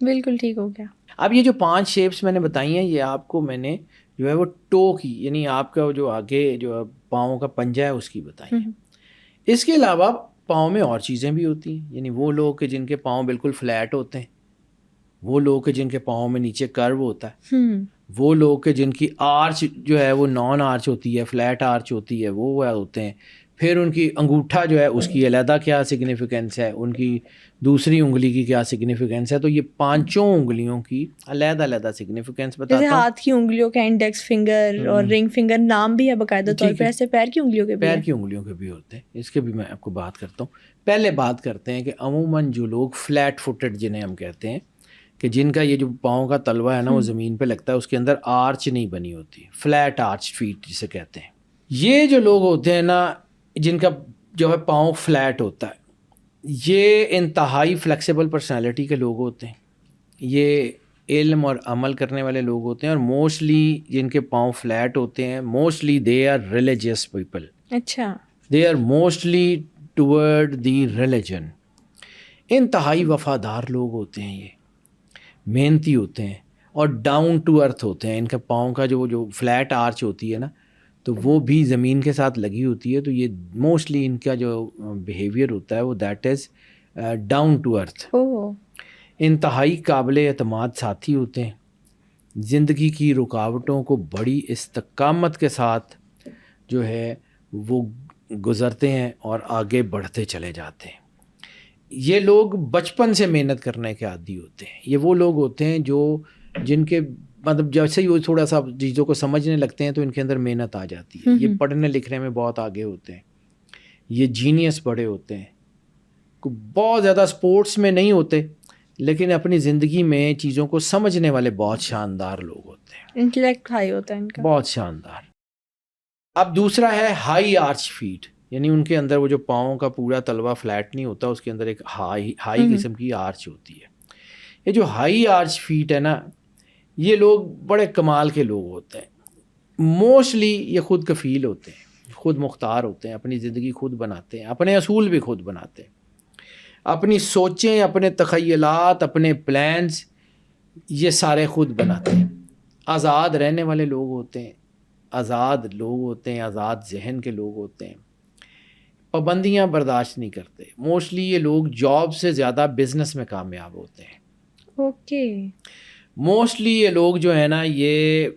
A: بالکل ٹھیک ہو گیا.
B: اب یہ جو 5 شیپس میں نے بتائی ہیں یہ آپ کو میں نے جو ہے وہ ٹو کی یعنی آپ کا جو آگے جو پاؤں کا پنجہ ہے اس کی بتائی ہیں. اس کے علاوہ پاؤں میں اور چیزیں بھی ہوتی ہیں. یعنی وہ لوگ کہ جن کے پاؤں بالکل فلیٹ ہوتے ہیں، وہ لوگ کہ جن کے پاؤں میں نیچے کرو ہوتا ہے، وہ لوگ کہ جن کی آرچ جو ہے وہ نان آرچ ہوتی ہے، فلیٹ آرچ ہوتی ہے، وہ ہوتے ہیں. پھر ان کی انگوٹھا جو ہے اس کی علیحدہ کیا سگنیفیکنس ہے، ان کی دوسری انگلی کی کیا سگنیفیکنس ہے. تو یہ 5 انگلیوں کی علیحدہ علیحدہ سگنیفیکنس بتاتا ہوں.
A: جیسے ہاتھ کی انگلیوں کا انڈیکس فنگر اور رنگ فنگر نام بھی ہے باقاعدہ طور پہ، ایسے پیر کی انگلیوں کے بھی
B: پیر کی انگلیوں کے بھی ہوتے ہیں. اس کے بھی میں آپ کو بات کرتا ہوں. پہلے بات کرتے ہیں کہ عموماً جو لوگ فلیٹ فوٹڈ جنہیں ہم کہتے ہیں کہ جن کا یہ جو پاؤں کا تلوہ ہے نا وہ زمین پہ لگتا ہے، اس کے اندر آرچ نہیں بنی ہوتی، فلیٹ آرچ فیٹ جسے کہتے ہیں. یہ جو لوگ ہوتے ہیں نا جن کا جو ہے پاؤں فلیٹ ہوتا ہے، یہ انتہائی فلیکسیبل پرسنالٹی کے لوگ ہوتے ہیں. یہ علم اور عمل کرنے والے لوگ ہوتے ہیں اور موسٹلی جن کے پاؤں فلیٹ ہوتے ہیں mostly they are religious people.
A: اچھا.
B: They are mostly toward the religion. انتہائی وفادار لوگ ہوتے ہیں، یہ محنتی ہوتے ہیں اور ڈاؤن ٹو ارتھ ہوتے ہیں. ان کا پاؤں کا جو فلیٹ آرچ ہوتی ہے نا تو وہ بھی زمین کے ساتھ لگی ہوتی ہے. تو یہ موسٹلی ان کا جو بیہیویئر ہوتا ہے وہ that is down to earth. انتہائی قابل اعتماد ساتھی ہوتے ہیں. زندگی کی رکاوٹوں کو بڑی استقامت کے ساتھ جو ہے وہ گزرتے ہیں اور آگے بڑھتے چلے جاتے ہیں. یہ لوگ بچپن سے محنت کرنے کے عادی ہوتے ہیں. یہ وہ لوگ ہوتے ہیں جن کے مطلب جیسے ہی وہ تھوڑا سا چیزوں کو سمجھنے لگتے ہیں تو ان کے اندر محنت آ جاتی ہے. یہ پڑھنے لکھنے میں بہت آگے ہوتے ہیں, یہ جینیس بڑے ہوتے ہیں, بہت زیادہ اسپورٹس میں نہیں ہوتے لیکن اپنی زندگی میں چیزوں کو سمجھنے والے بہت شاندار لوگ ہوتے ہیں.
A: انٹلیکٹ ہائی ہوتا ہے ان کا,
B: بہت شاندار. اب دوسرا ہے ہائی آرچ فیٹ, یعنی ان کے اندر وہ جو پاؤں کا پورا تلوا فلیٹ نہیں ہوتا, اس کے اندر ایک ہائی قسم کی آرچ ہوتی ہے. یہ جو ہائی آرچ فیٹ ہے نا, یہ لوگ بڑے کمال کے لوگ ہوتے ہیں. موسٹلی یہ خود کفیل ہوتے ہیں, خود مختار ہوتے ہیں, اپنی زندگی خود بناتے ہیں, اپنے اصول بھی خود بناتے ہیں, اپنی سوچیں, اپنے تخیلات, اپنے پلانز یہ سارے خود بناتے ہیں. آزاد رہنے والے لوگ ہوتے ہیں, آزاد لوگ ہوتے ہیں, آزاد ذہن کے لوگ ہوتے ہیں, پابندیاں برداشت نہیں کرتے. موسٹلی یہ لوگ جاب سے زیادہ بزنس میں کامیاب ہوتے ہیں.
A: اوکے.
B: موسٹلی یہ لوگ جو ہے نا, یہ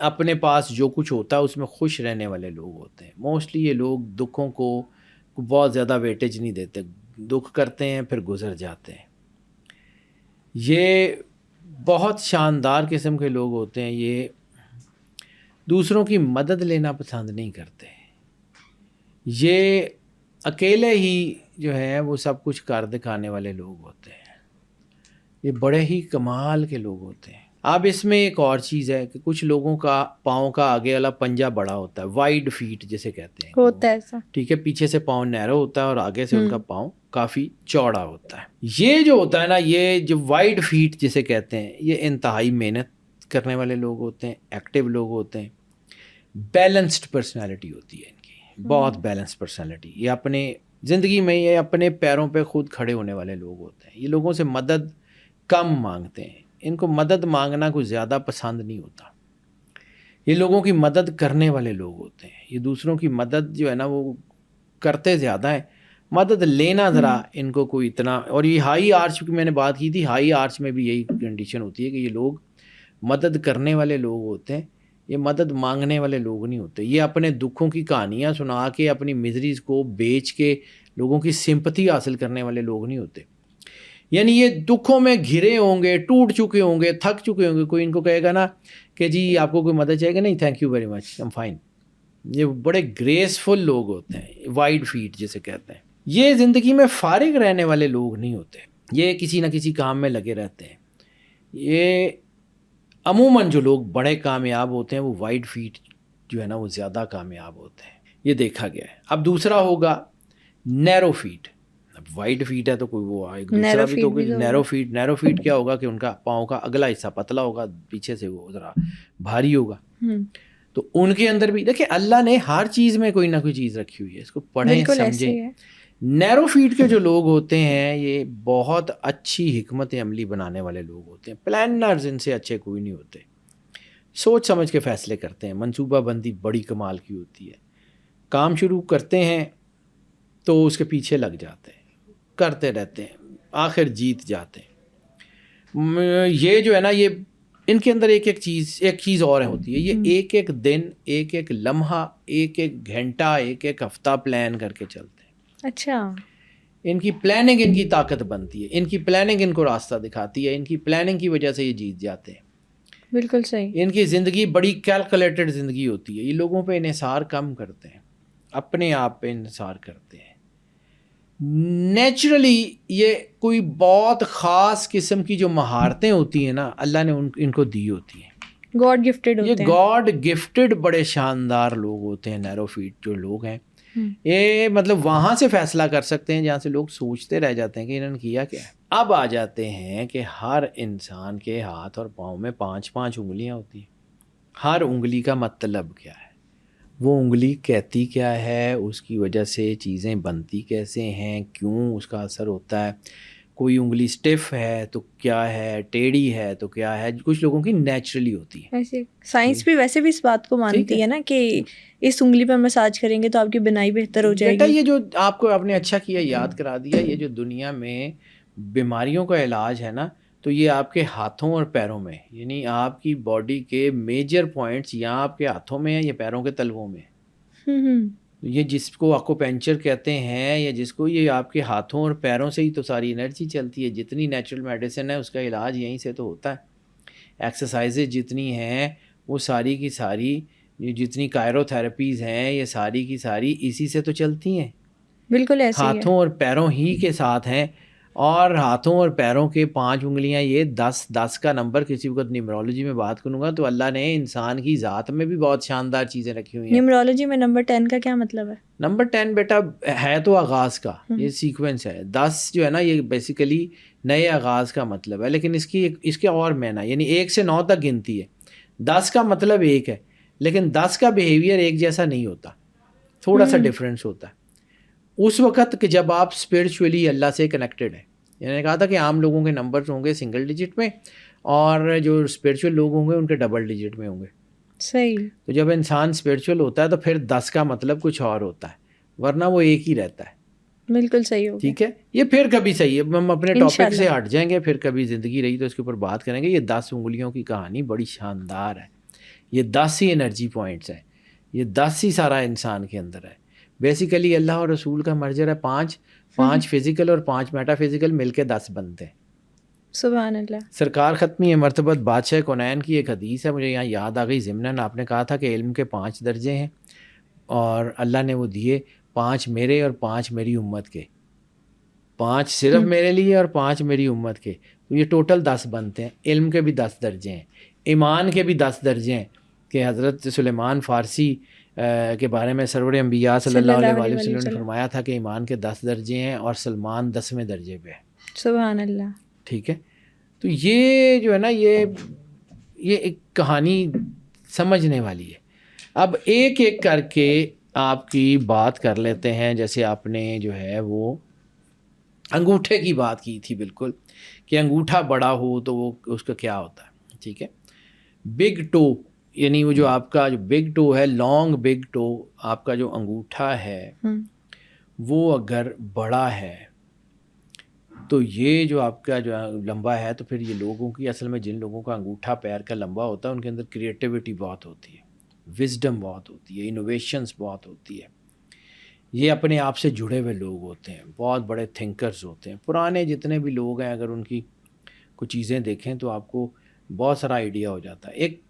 B: اپنے پاس جو کچھ ہوتا ہے اس میں خوش رہنے والے لوگ ہوتے ہیں. موسٹلی یہ لوگ دکھوں کو بہت زیادہ ویٹیج نہیں دیتے, دکھ کرتے ہیں پھر گزر جاتے ہیں. یہ بہت شاندار قسم کے لوگ ہوتے ہیں. یہ دوسروں کی مدد لینا پسند نہیں کرتے. یہ اکیلے ہی جو ہے وہ سب کچھ کر دکھانے والے لوگ ہوتے ہیں. یہ بڑے ہی کمال کے لوگ ہوتے ہیں. اب اس میں ایک اور چیز ہے کہ کچھ لوگوں کا پاؤں کا آگے والا پنجہ بڑا ہوتا ہے, وائڈ فیٹ جسے کہتے ہیں,
A: ہوتا ہے ایسا,
B: ٹھیک ہے. پیچھے سے پاؤں نیرو ہوتا ہے اور آگے سے ان کا پاؤں کافی چوڑا ہوتا ہے. یہ جو ہوتا ہے نا, یہ جو وائڈ فیٹ جسے کہتے ہیں, یہ انتہائی محنت کرنے والے لوگ ہوتے ہیں, ایکٹیو لوگ ہوتے ہیں, بیلنسڈ پرسنالٹی ہوتی ہے ان کی, بہت بیلنس پرسنالٹی. یہ اپنے زندگی میں یہ اپنے پیروں پہ خود کھڑے ہونے والے لوگ ہوتے ہیں. یہ لوگوں سے مدد کم مانگتے ہیں, ان کو مدد مانگنا کچھ زیادہ پسند نہیں ہوتا. یہ لوگوں کی مدد کرنے والے لوگ ہوتے ہیں. یہ دوسروں کی مدد جو ہے نا وہ کرتے زیادہ ہیں, مدد لینا ذرا ان کو کوئی اتنا. اور یہ ہائی آرچ کی میں نے بات کی تھی, ہائی آرچ میں بھی یہی کنڈیشن ہوتی ہے کہ یہ لوگ مدد کرنے والے لوگ ہوتے ہیں, یہ مدد مانگنے والے لوگ نہیں ہوتے. یہ اپنے دکھوں کی کہانیاں سنا کے, اپنی مزریز کو بیچ کے لوگوں کی سمپتھی حاصل کرنے والے لوگ نہیں ہوتے. یعنی یہ دکھوں میں گھرے ہوں گے, ٹوٹ چکے ہوں گے, تھک چکے ہوں گے, کوئی ان کو کہے گا نا کہ جی آپ کو کوئی مدد چاہیے گا, نہیں thank you very much, I'm fine. یہ بڑے گریسفل لوگ ہوتے ہیں, وائڈ فیٹ جسے کہتے ہیں. یہ زندگی میں فارغ رہنے والے لوگ نہیں ہوتے, یہ کسی نہ کسی کام میں لگے رہتے ہیں. یہ عموماً جو لوگ بڑے کامیاب ہوتے ہیں وہ وائڈ فیٹ جو ہے نا وہ زیادہ کامیاب ہوتے ہیں, یہ دیکھا گیا ہے. اب دوسرا ہوگا نیرو فیٹ. اب وائڈ فیٹ ہے تو کوئی وہ ایک دوسرا بھی تو نیرو فیٹ. نیرو فیٹ کیا ہوگا کہ ان کا پاؤں کا اگلا حصہ پتلا ہوگا, پیچھے سے وہ ذرا بھاری ہوگا. تو ان کے اندر بھی دیکھیں اللہ نے ہر چیز میں کوئی نہ کوئی چیز رکھی ہوئی ہے, اس کو پڑھیں سمجھیں. نیرو فیٹ کے جو لوگ ہوتے ہیں یہ بہت اچھی حکمت عملی بنانے والے لوگ ہوتے ہیں. پلانرز ان سے اچھے کوئی نہیں ہوتے, سوچ سمجھ کے فیصلے کرتے ہیں. منصوبہ بندی بڑی کمال کی ہوتی ہے. کام شروع کرتے ہیں تو اس کے پیچھے لگ جاتے ہیں, کرتے رہتے ہیں, آخر جیت جاتے ہیں. یہ جو ہے نا یہ ان کے اندر ایک چیز اور ہوتی ہے, یہ ایک ایک دن, ایک ایک لمحہ, ایک ایک گھنٹہ, ایک ایک ہفتہ پلان کر کے چلتے ہیں.
A: اچھا,
B: ان کی پلاننگ ان کی طاقت بنتی ہے, ان کی پلاننگ ان کو راستہ دکھاتی ہے, ان کی پلاننگ کی وجہ سے یہ جیت جاتے ہیں.
A: بالکل صحیح.
B: ان کی زندگی بڑی کیلکولیٹڈ زندگی ہوتی ہے. یہ لوگوں پہ انحصار کم کرتے ہیں, اپنے آپ پہ انحصار کرتے ہیں. نیچرلی یہ کوئی بہت خاص قسم کی جو مہارتیں ہوتی ہیں نا اللہ نے ان کو دی ہوتی ہیں,
A: گاڈ گفٹڈ ہوتے ہیں.
B: یہ گاڈ گفٹڈ بڑے شاندار لوگ ہوتے ہیں. نیرو فیٹ جو لوگ ہیں یہ مطلب وہاں سے فیصلہ کر سکتے ہیں جہاں سے لوگ سوچتے رہ جاتے ہیں کہ انہوں نے کیا کیا ہے. اب آ جاتے ہیں کہ ہر انسان کے ہاتھ اور پاؤں میں 5 انگلیاں ہوتی ہیں. ہر انگلی کا مطلب کیا ہے, وہ انگلی کہتی کیا ہے, اس کی وجہ سے چیزیں بنتی کیسے ہیں, کیوں اس کا اثر ہوتا ہے. کوئی انگلی سٹیف ہے تو کیا ہے, ٹیڑھی ہے تو کیا ہے. کچھ لوگوں کی نیچرلی ہوتی ہے.
A: ایسے سائنس بھی ویسے بھی اس بات کو مانتی ہے نا کہ اس انگلی پہ مساج کریں گے تو آپ کی بنائی بہتر ہو جائے گی.
B: بیٹا یہ جو آپ نے اچھا کیا یاد کرا دیا, یہ جو دنیا میں بیماریوں کا علاج ہے نا تو یہ آپ کے ہاتھوں اور پیروں میں, یعنی آپ کی باڈی کے میجر پوائنٹس یا آپ کے ہاتھوں میں ہیں یا پیروں کے تلووں میں. یہ جس کو آکوپنچر کہتے ہیں یا جس کو, یہ آپ کے ہاتھوں اور پیروں سے ہی تو ساری انرجی چلتی ہے. جتنی نیچرل میڈیسن ہے اس کا علاج یہیں سے تو ہوتا ہے. ایکسرسائزز جتنی ہیں وہ ساری کی ساری، یہ جتنی کائرو تھراپیز ہیں یہ ساری کی ساری اسی سے تو چلتی ہیں،
A: بالکل ایسے ہی ہے.
B: ہاتھوں اور پیروں ہی کے ساتھ ہیں. اور ہاتھوں اور پیروں کے 5 انگلیاں، یہ 10 کا نمبر کسی وقت نیمرولوجی میں بات کروں گا تو اللہ نے انسان کی ذات میں بھی بہت شاندار چیزیں رکھی ہوئی ہیں.
A: نیمرولوجی میں نمبر 10 کا کیا مطلب ہے؟
B: نمبر 10 بیٹا ہے تو آغاز کا، یہ سیکوینس ہے. 10 جو ہے نا یہ بیسیکلی نئے آغاز کا مطلب ہے، لیکن اس کے اور معنی، یعنی 1 سے 9 تک گنتی ہے. 10 کا مطلب 1 ہے، لیکن 10 کا بیہیویئر ایک جیسا نہیں ہوتا، تھوڑا سا ڈفرینس ہوتا ہے. اس وقت کہ جب آپ اسپرچولی اللہ سے کنیکٹڈ ہیں، میں نے کہا تھا کہ عام لوگوں کے نمبرز ہوں گے سنگل ڈیجٹ میں، اور جو اسپرچول لوگ ہوں گے ان کے ڈبل ڈیجٹ میں ہوں گے.
A: صحیح.
B: تو جب انسان اسپرچول ہوتا ہے تو پھر 10 کا مطلب کچھ اور ہوتا ہے، ورنہ وہ ایک ہی رہتا ہے.
A: بالکل صحیح ہوگا.
B: ٹھیک ہے، یہ پھر کبھی صحیح ہے، ہم اپنے ٹاپک سے ہٹ جائیں گے، پھر کبھی زندگی رہی تو اس کے اوپر بات کریں گے. یہ 10 انگلیوں کی کہانی بڑی شاندار ہے. یہ 10 ہی انرجی پوائنٹس ہیں، یہ 10 ہی سارا انسان کے اندر ہے. بیسیکلی اللہ اور رسول کا مرجر ہے 5 فزیکل اور 5 میٹا فزیکل مل کے 10 بنتے ہیں.
A: سبحان اللہ.
B: سرکار ختمی مرتبت بادشاہ کونین کی ایک حدیث ہے، مجھے یہاں یاد آ گئی ضمناً. آپ نے کہا تھا کہ علم کے 5 درجے ہیں اور اللہ نے وہ دیے 5 میرے اور 5 میری امت کے، 5 صرف میرے لیے اور 5 میری امت کے. تو یہ ٹوٹل 10 بنتے ہیں. علم کے بھی 10 درجے ہیں، ایمان کے بھی 10 درجے ہیں کہ حضرت سلیمان فارسی کے بارے میں سرور انبیاء صلی اللہ علیہ وسلم نے فرمایا تھا کہ ایمان کے 10 درجے ہیں اور سلمان 10ویں درجے پہ ہے.
A: سبحان اللہ.
B: ٹھیک ہے، تو یہ جو ہے نا یہ ایک کہانی سمجھنے والی ہے. اب ایک ایک کر کے آپ کی بات کر لیتے ہیں. جیسے آپ نے جو ہے وہ انگوٹھے کی بات کی تھی، بالکل، کہ انگوٹھا بڑا ہو تو وہ اس کا کیا ہوتا ہے. ٹھیک ہے، بگ ٹو، یعنی وہ جو آپ کا جو بگ ٹو ہے، لانگ بگ ٹو، آپ کا جو انگوٹھا ہے وہ اگر بڑا ہے تو یہ جو آپ کا جو لمبا ہے، تو پھر یہ لوگوں کی، اصل میں جن لوگوں کا انگوٹھا پیر کا لمبا ہوتا ہے ان کے اندر کریٹیوٹی بہت ہوتی ہے، وزڈم بہت ہوتی ہے، انوویشنز بہت ہوتی ہے. یہ اپنے آپ سے جڑے ہوئے لوگ ہوتے ہیں، بہت بڑے تھنکرز ہوتے ہیں. پرانے جتنے بھی لوگ ہیں اگر ان کی کچھ چیزیں دیکھیں تو آپ کو بہت سارا آئیڈیا ہو جاتا ہے. ایک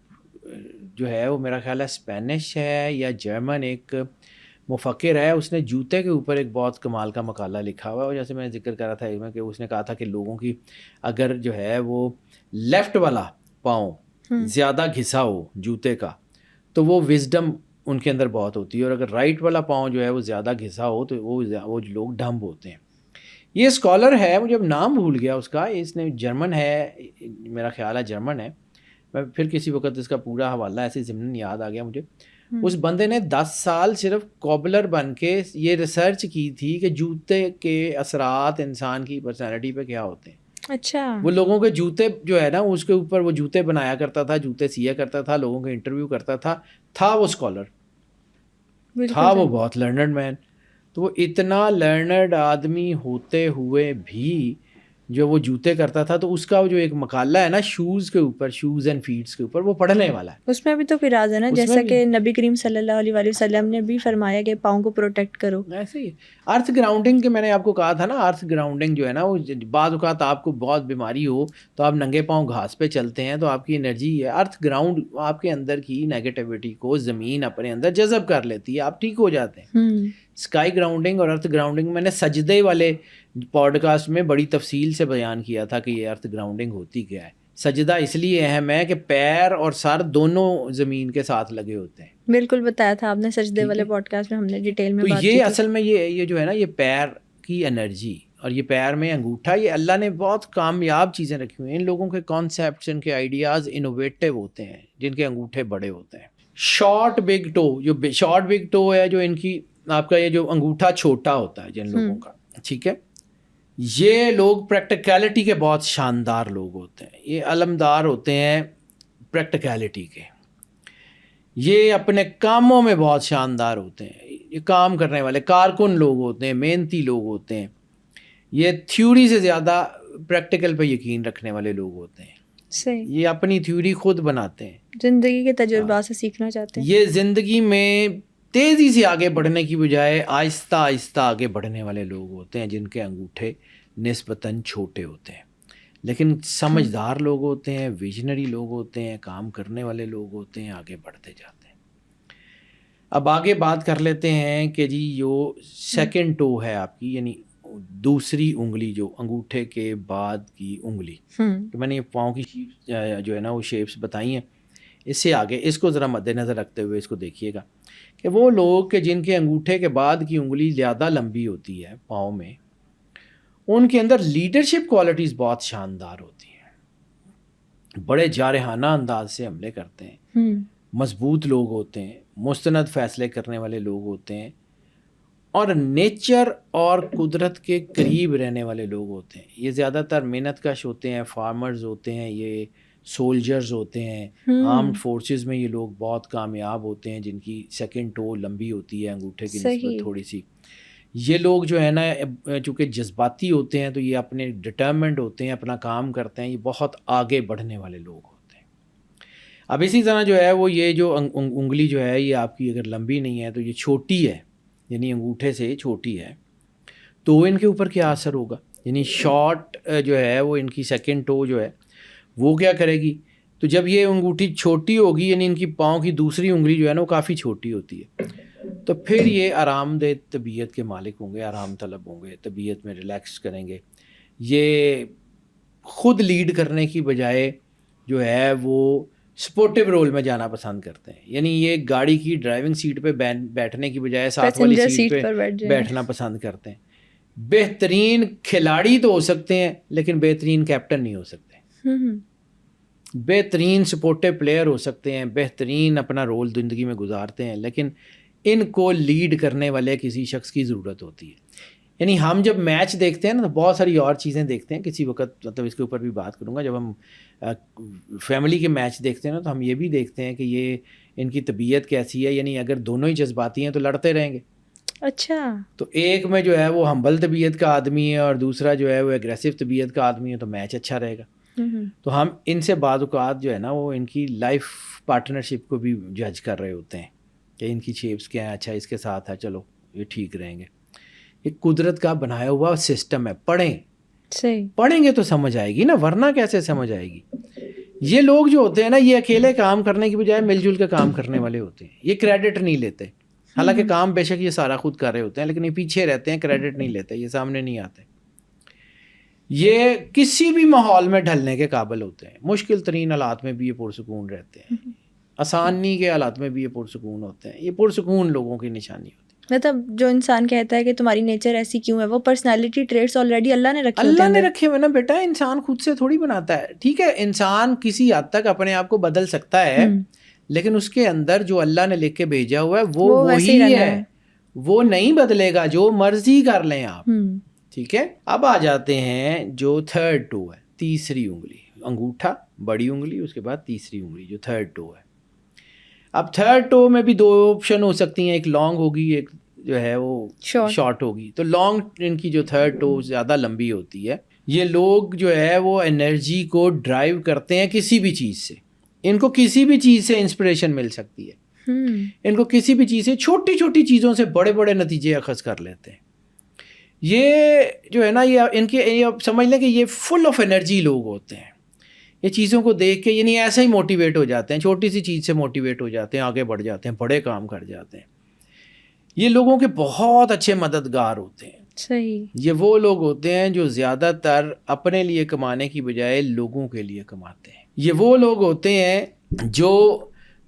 B: جو ہے وہ میرا خیال ہے اسپینش ہے یا جرمن ایک مفکر ہے، اس نے جوتے کے اوپر ایک بہت کمال کا مقالہ لکھا ہوا ہے. اور جیسے میں ذکر کر رہا تھا کہ اس نے کہا تھا کہ لوگوں کی اگر جو ہے وہ لیفٹ والا پاؤں زیادہ گھسا ہو جوتے کا تو وہ وزڈم ان کے اندر بہت ہوتی ہے، اور اگر رائٹ والا پاؤں جو ہے وہ زیادہ گھسا ہو تو وہ لوگ ڈھمب ہوتے ہیں. یہ اسکالر ہے، مجھے اب نام بھول گیا اس کا، اس نے جرمن ہے، میرا خیال ہے جرمن ہے. میں پھر کسی وقت اس کا پورا حوالہ ایسے ضمن یاد آ گیا مجھے. اس بندے نے 10 سال صرف کوبلر بن کے یہ ریسرچ کی تھی کہ جوتے کے اثرات انسان کی پرسنالٹی پہ کیا ہوتے ہیں.
A: اچھا.
B: وہ لوگوں کے جوتے جو ہے نا اس کے اوپر وہ جوتے بنایا کرتا تھا، جوتے سیا کرتا تھا، لوگوں کے انٹرویو کرتا تھا وہ اسکالر تھا، وہ بہت لرنڈ مین. تو وہ اتنا لرنڈ آدمی ہوتے ہوئے بھی جو وہ جوتے کرتا تھا، تو اس کا جو ایک مقالہ ہے نا شوز کے اوپر، شوز اینڈ فیٹس کے اوپر، وہ پڑھنے والا ہے.
A: اس میں بھی تو کوئی راز ہے نا، جیسا کہ نبی کریم صلی اللہ علیہ وآلہ وسلم نے بھی فرمایا کہ پاؤں کو پروٹیکٹ کرو. ایسے
B: ہی ارتھ گراؤنڈنگ کے میں نے آپ کو کہا تھا نا، ارتھ گراؤنڈنگ جو ہے نا وہ بعض اوقات آپ کو بہت بیماری ہو تو آپ ننگے پاؤں گھاس پہ چلتے ہیں تو آپ کی انرجی ہے، ارتھ گراؤنڈ آپ کے اندر کی نیگیٹیوٹی کو زمین اپنے اندر جذب کر لیتی ہے، آپ ٹھیک ہو جاتے ہیں. اسکائی گراؤنڈنگ اور ارتھ گراؤنڈنگ میں نے سجدے والے پوڈ کاسٹ میں بڑی تفصیل سے بیان کیا تھا کہ یہ ارتھ گراؤنڈنگ ہوتی کیا ہے. سجدہ اس لیے اہم ہے کہ پیر اور سر دونوں زمین کے ساتھ لگے ہوتے ہیں.
A: بالکل بتایا تھا آپ نے سجدے والے پوڈ کاسٹ میں، ہم نے ڈیٹیل میں بات کی
B: تھی. تو یہ اصل میں یہ جو ہے نا یہ پیر کی انرجی اور یہ پیر میں انگوٹھا، یہ اللہ نے بہت کامیاب چیزیں رکھی ہوئی ہیں. ان لوگوں کے کانسیپٹس، ان کے آئیڈیاز انوویٹو ہوتے ہیں جن کے انگوٹھے بڑے ہوتے ہیں. شارٹ بگ ٹو، جو شارٹ بگ ٹو ہے، جو ان کی آپ کا یہ جو انگوٹھا چھوٹا ہوتا ہے جن لوگوں کا، ٹھیک ہے، یہ لوگ پریکٹیکلٹی کے بہت شاندار لوگ ہوتے ہیں. یہ علمدار ہوتے ہیں پریکٹیکلٹی کے، یہ اپنے کاموں میں بہت شاندار ہوتے ہیں. یہ کام کرنے والے کارکن لوگ ہوتے ہیں، محنتی لوگ ہوتے ہیں. یہ تھیوری سے زیادہ پریکٹیکل پہ یقین رکھنے والے لوگ ہوتے ہیں.
A: صحیح.
B: یہ اپنی تھیوری خود بناتے ہیں،
A: زندگی کے تجربات سے سیکھنا چاہتے ہیں.
B: یہ زندگی میں تیزی سے آگے بڑھنے کی بجائے آہستہ آہستہ آگے بڑھنے والے لوگ ہوتے ہیں جن کے انگوٹھے نسبتاً چھوٹے ہوتے ہیں. لیکن سمجھدار لوگ ہوتے ہیں, ویژنری لوگ ہوتے ہیں, کام کرنے والے لوگ ہوتے ہیں, آگے بڑھتے جاتے ہیں. اب آگے بات کر لیتے ہیں کہ جی جو سیکنڈ ٹو ہے آپ کی, یعنی دوسری انگلی, جو انگوٹھے کے بعد کی انگلی, تو میں نے یہ پاؤں کی جو ہے نا وہ شیپس بتائی ہیں. اس سے آگے اس کو ذرا مد نظر رکھتے ہوئے اس کو دیکھیے گا کہ وہ لوگ کہ جن کے انگوٹھے کے بعد کی انگلی زیادہ لمبی ہوتی ہے پاؤں میں, ان کے اندر لیڈرشپ کوالٹیز بہت شاندار ہوتی ہیں, بڑے جارحانہ انداز سے حملے کرتے ہیں, مضبوط لوگ ہوتے ہیں, مستند فیصلے کرنے والے لوگ ہوتے ہیں, اور نیچر اور قدرت کے قریب رہنے والے لوگ ہوتے ہیں. یہ زیادہ تر محنت کش ہوتے ہیں, فارمرز ہوتے ہیں, یہ سولجرز ہوتے ہیں, آرمڈ فورسز میں یہ لوگ بہت کامیاب ہوتے ہیں جن کی سیکنڈ ٹو لمبی ہوتی ہے انگوٹھے کی نسبت تھوڑی سی. یہ لوگ جو ہے نا چونکہ جذباتی ہوتے ہیں تو یہ اپنے ڈٹرمنٹ ہوتے ہیں, اپنا کام کرتے ہیں, یہ بہت آگے بڑھنے والے لوگ ہوتے ہیں. اب اسی طرح جو ہے وہ یہ جو انگلی جو ہے یہ آپ کی اگر لمبی نہیں ہے تو یہ چھوٹی ہے, یعنی انگوٹھے سے چھوٹی ہے, تو ان کے اوپر کیا اثر ہوگا. یعنی شارٹ جو ہے وہ ان کی سیکنڈ ٹو جو ہے وہ کیا کرے گی, تو جب یہ انگوٹھی چھوٹی ہوگی یعنی ان کی پاؤں کی دوسری انگلی جو ہے نا وہ کافی چھوٹی ہوتی ہے, تو پھر یہ آرام دہ طبیعت کے مالک ہوں گے, آرام طلب ہوں گے, طبیعت میں ریلیکس کریں گے. یہ خود لیڈ کرنے کی بجائے جو ہے وہ سپورٹیو رول میں جانا پسند کرتے ہیں. یعنی یہ گاڑی کی ڈرائیونگ سیٹ پہ بیٹھنے کی بجائے ساتھ والی سیٹ پہ بیٹھنا پسند کرتے ہیں. بہترین کھلاڑی تو ہو سکتے ہیں لیکن بہترین کیپٹن نہیں ہو سکتے. بہترین سپورٹیو پلیئر ہو سکتے ہیں, بہترین اپنا رول زندگی میں گزارتے ہیں, لیکن ان کو لیڈ کرنے والے کسی شخص کی ضرورت ہوتی ہے. یعنی ہم جب میچ دیکھتے ہیں نا تو بہت ساری اور چیزیں دیکھتے ہیں, کسی وقت مطلب اس کے اوپر بھی بات کروں گا. جب ہم فیملی کے میچ دیکھتے ہیں نا تو ہم یہ بھی دیکھتے ہیں کہ یہ ان کی طبیعت کیسی ہے. یعنی اگر دونوں ہی جذباتی ہیں تو لڑتے رہیں گے.
A: اچھا,
B: تو ایک میں جو ہے وہ ہمبل طبیعت کا آدمی ہے اور دوسرا جو ہے وہ ایگریسو طبیعت کا آدمی ہے, تو میچ اچھا رہے گا. تو ہم ان سے بعض اوقات جو ہے نا وہ ان کی لائف پارٹنرشپ کو بھی جج کر رہے ہوتے ہیں کہ ان کی شیپس کیا ہیں, اچھا اس کے ساتھ ہے, چلو یہ ٹھیک رہیں گے. یہ قدرت کا بنایا ہوا سسٹم ہے. پڑھیں گے تو سمجھ آئے گی نا, ورنہ کیسے سمجھ آئے گی. یہ لوگ جو ہوتے ہیں نا یہ اکیلے کام کرنے کی بجائے مل جل کے کام کرنے والے ہوتے ہیں. یہ کریڈٹ نہیں لیتے, حالانکہ کام بے شک یہ سارا خود کر رہے ہوتے ہیں, لیکن یہ پیچھے رہتے ہیں, کریڈٹ نہیں لیتے, یہ سامنے نہیں آتے. یہ کسی بھی ماحول میں ڈھلنے کے قابل ہوتے ہیں. مشکل ترین حالات میں بھی یہ پرسکون رہتے ہیں, آسانی کے حالات میں بھی یہ پرسکون ہوتے ہیں. یہ پرسکون لوگوں کی نشانی ہوتی ہے.
A: مطلب جو انسان کہتا ہے کہ تمہاری نیچر ایسی کیوں ہے, وہ پرسنالٹی ٹریٹس آلریڈی اللہ نے
B: رکھے ہوئے نا بیٹا. انسان خود سے تھوڑی بناتا ہے. ٹھیک ہے, انسان کسی حد تک اپنے آپ کو بدل سکتا ہے, لیکن اس کے اندر جو اللہ نے لکھ کے بھیجا ہوا ہے وہ وہی ہے, وہ نہیں بدلے گا, جو مرضی کر لیں آپ. ٹھیک ہے, اب آ جاتے ہیں جو تھرڈ ٹو ہے, تیسری انگلی, انگوٹھا, بڑی انگلی, اس کے بعد تیسری انگلی جو تھرڈ ٹو ہے. اب تھرڈ ٹو میں بھی دو آپشن ہو سکتی ہیں, ایک لانگ ہوگی, ایک جو ہے وہ شارٹ ہوگی. تو لانگ ان کی جو تھرڈ ٹو زیادہ لمبی ہوتی ہے. یہ لوگ جو ہے وہ انرجی کو ڈرائیو کرتے ہیں کسی بھی چیز سے. ان کو کسی بھی چیز سے انسپریشن مل سکتی ہے, ان کو کسی بھی چیز سے, چھوٹی چھوٹی چیزوں سے بڑے بڑے نتیجے اخذ کر لیتے ہیں. یہ جو ہے نا یہ ان کے سمجھ لیں کہ یہ فل آف انرجی لوگ ہوتے ہیں. یہ چیزوں کو دیکھ کے یعنی ایسے ہی موٹیویٹ ہو جاتے ہیں, چھوٹی سی چیز سے موٹیویٹ ہو جاتے ہیں, آگے بڑھ جاتے ہیں, بڑے کام کر جاتے ہیں. یہ لوگوں کے بہت اچھے مددگار ہوتے ہیں.
A: صحیح.
B: یہ وہ لوگ ہوتے ہیں جو زیادہ تر اپنے لیے کمانے کی بجائے لوگوں کے لیے کماتے ہیں. یہ وہ لوگ ہوتے ہیں جو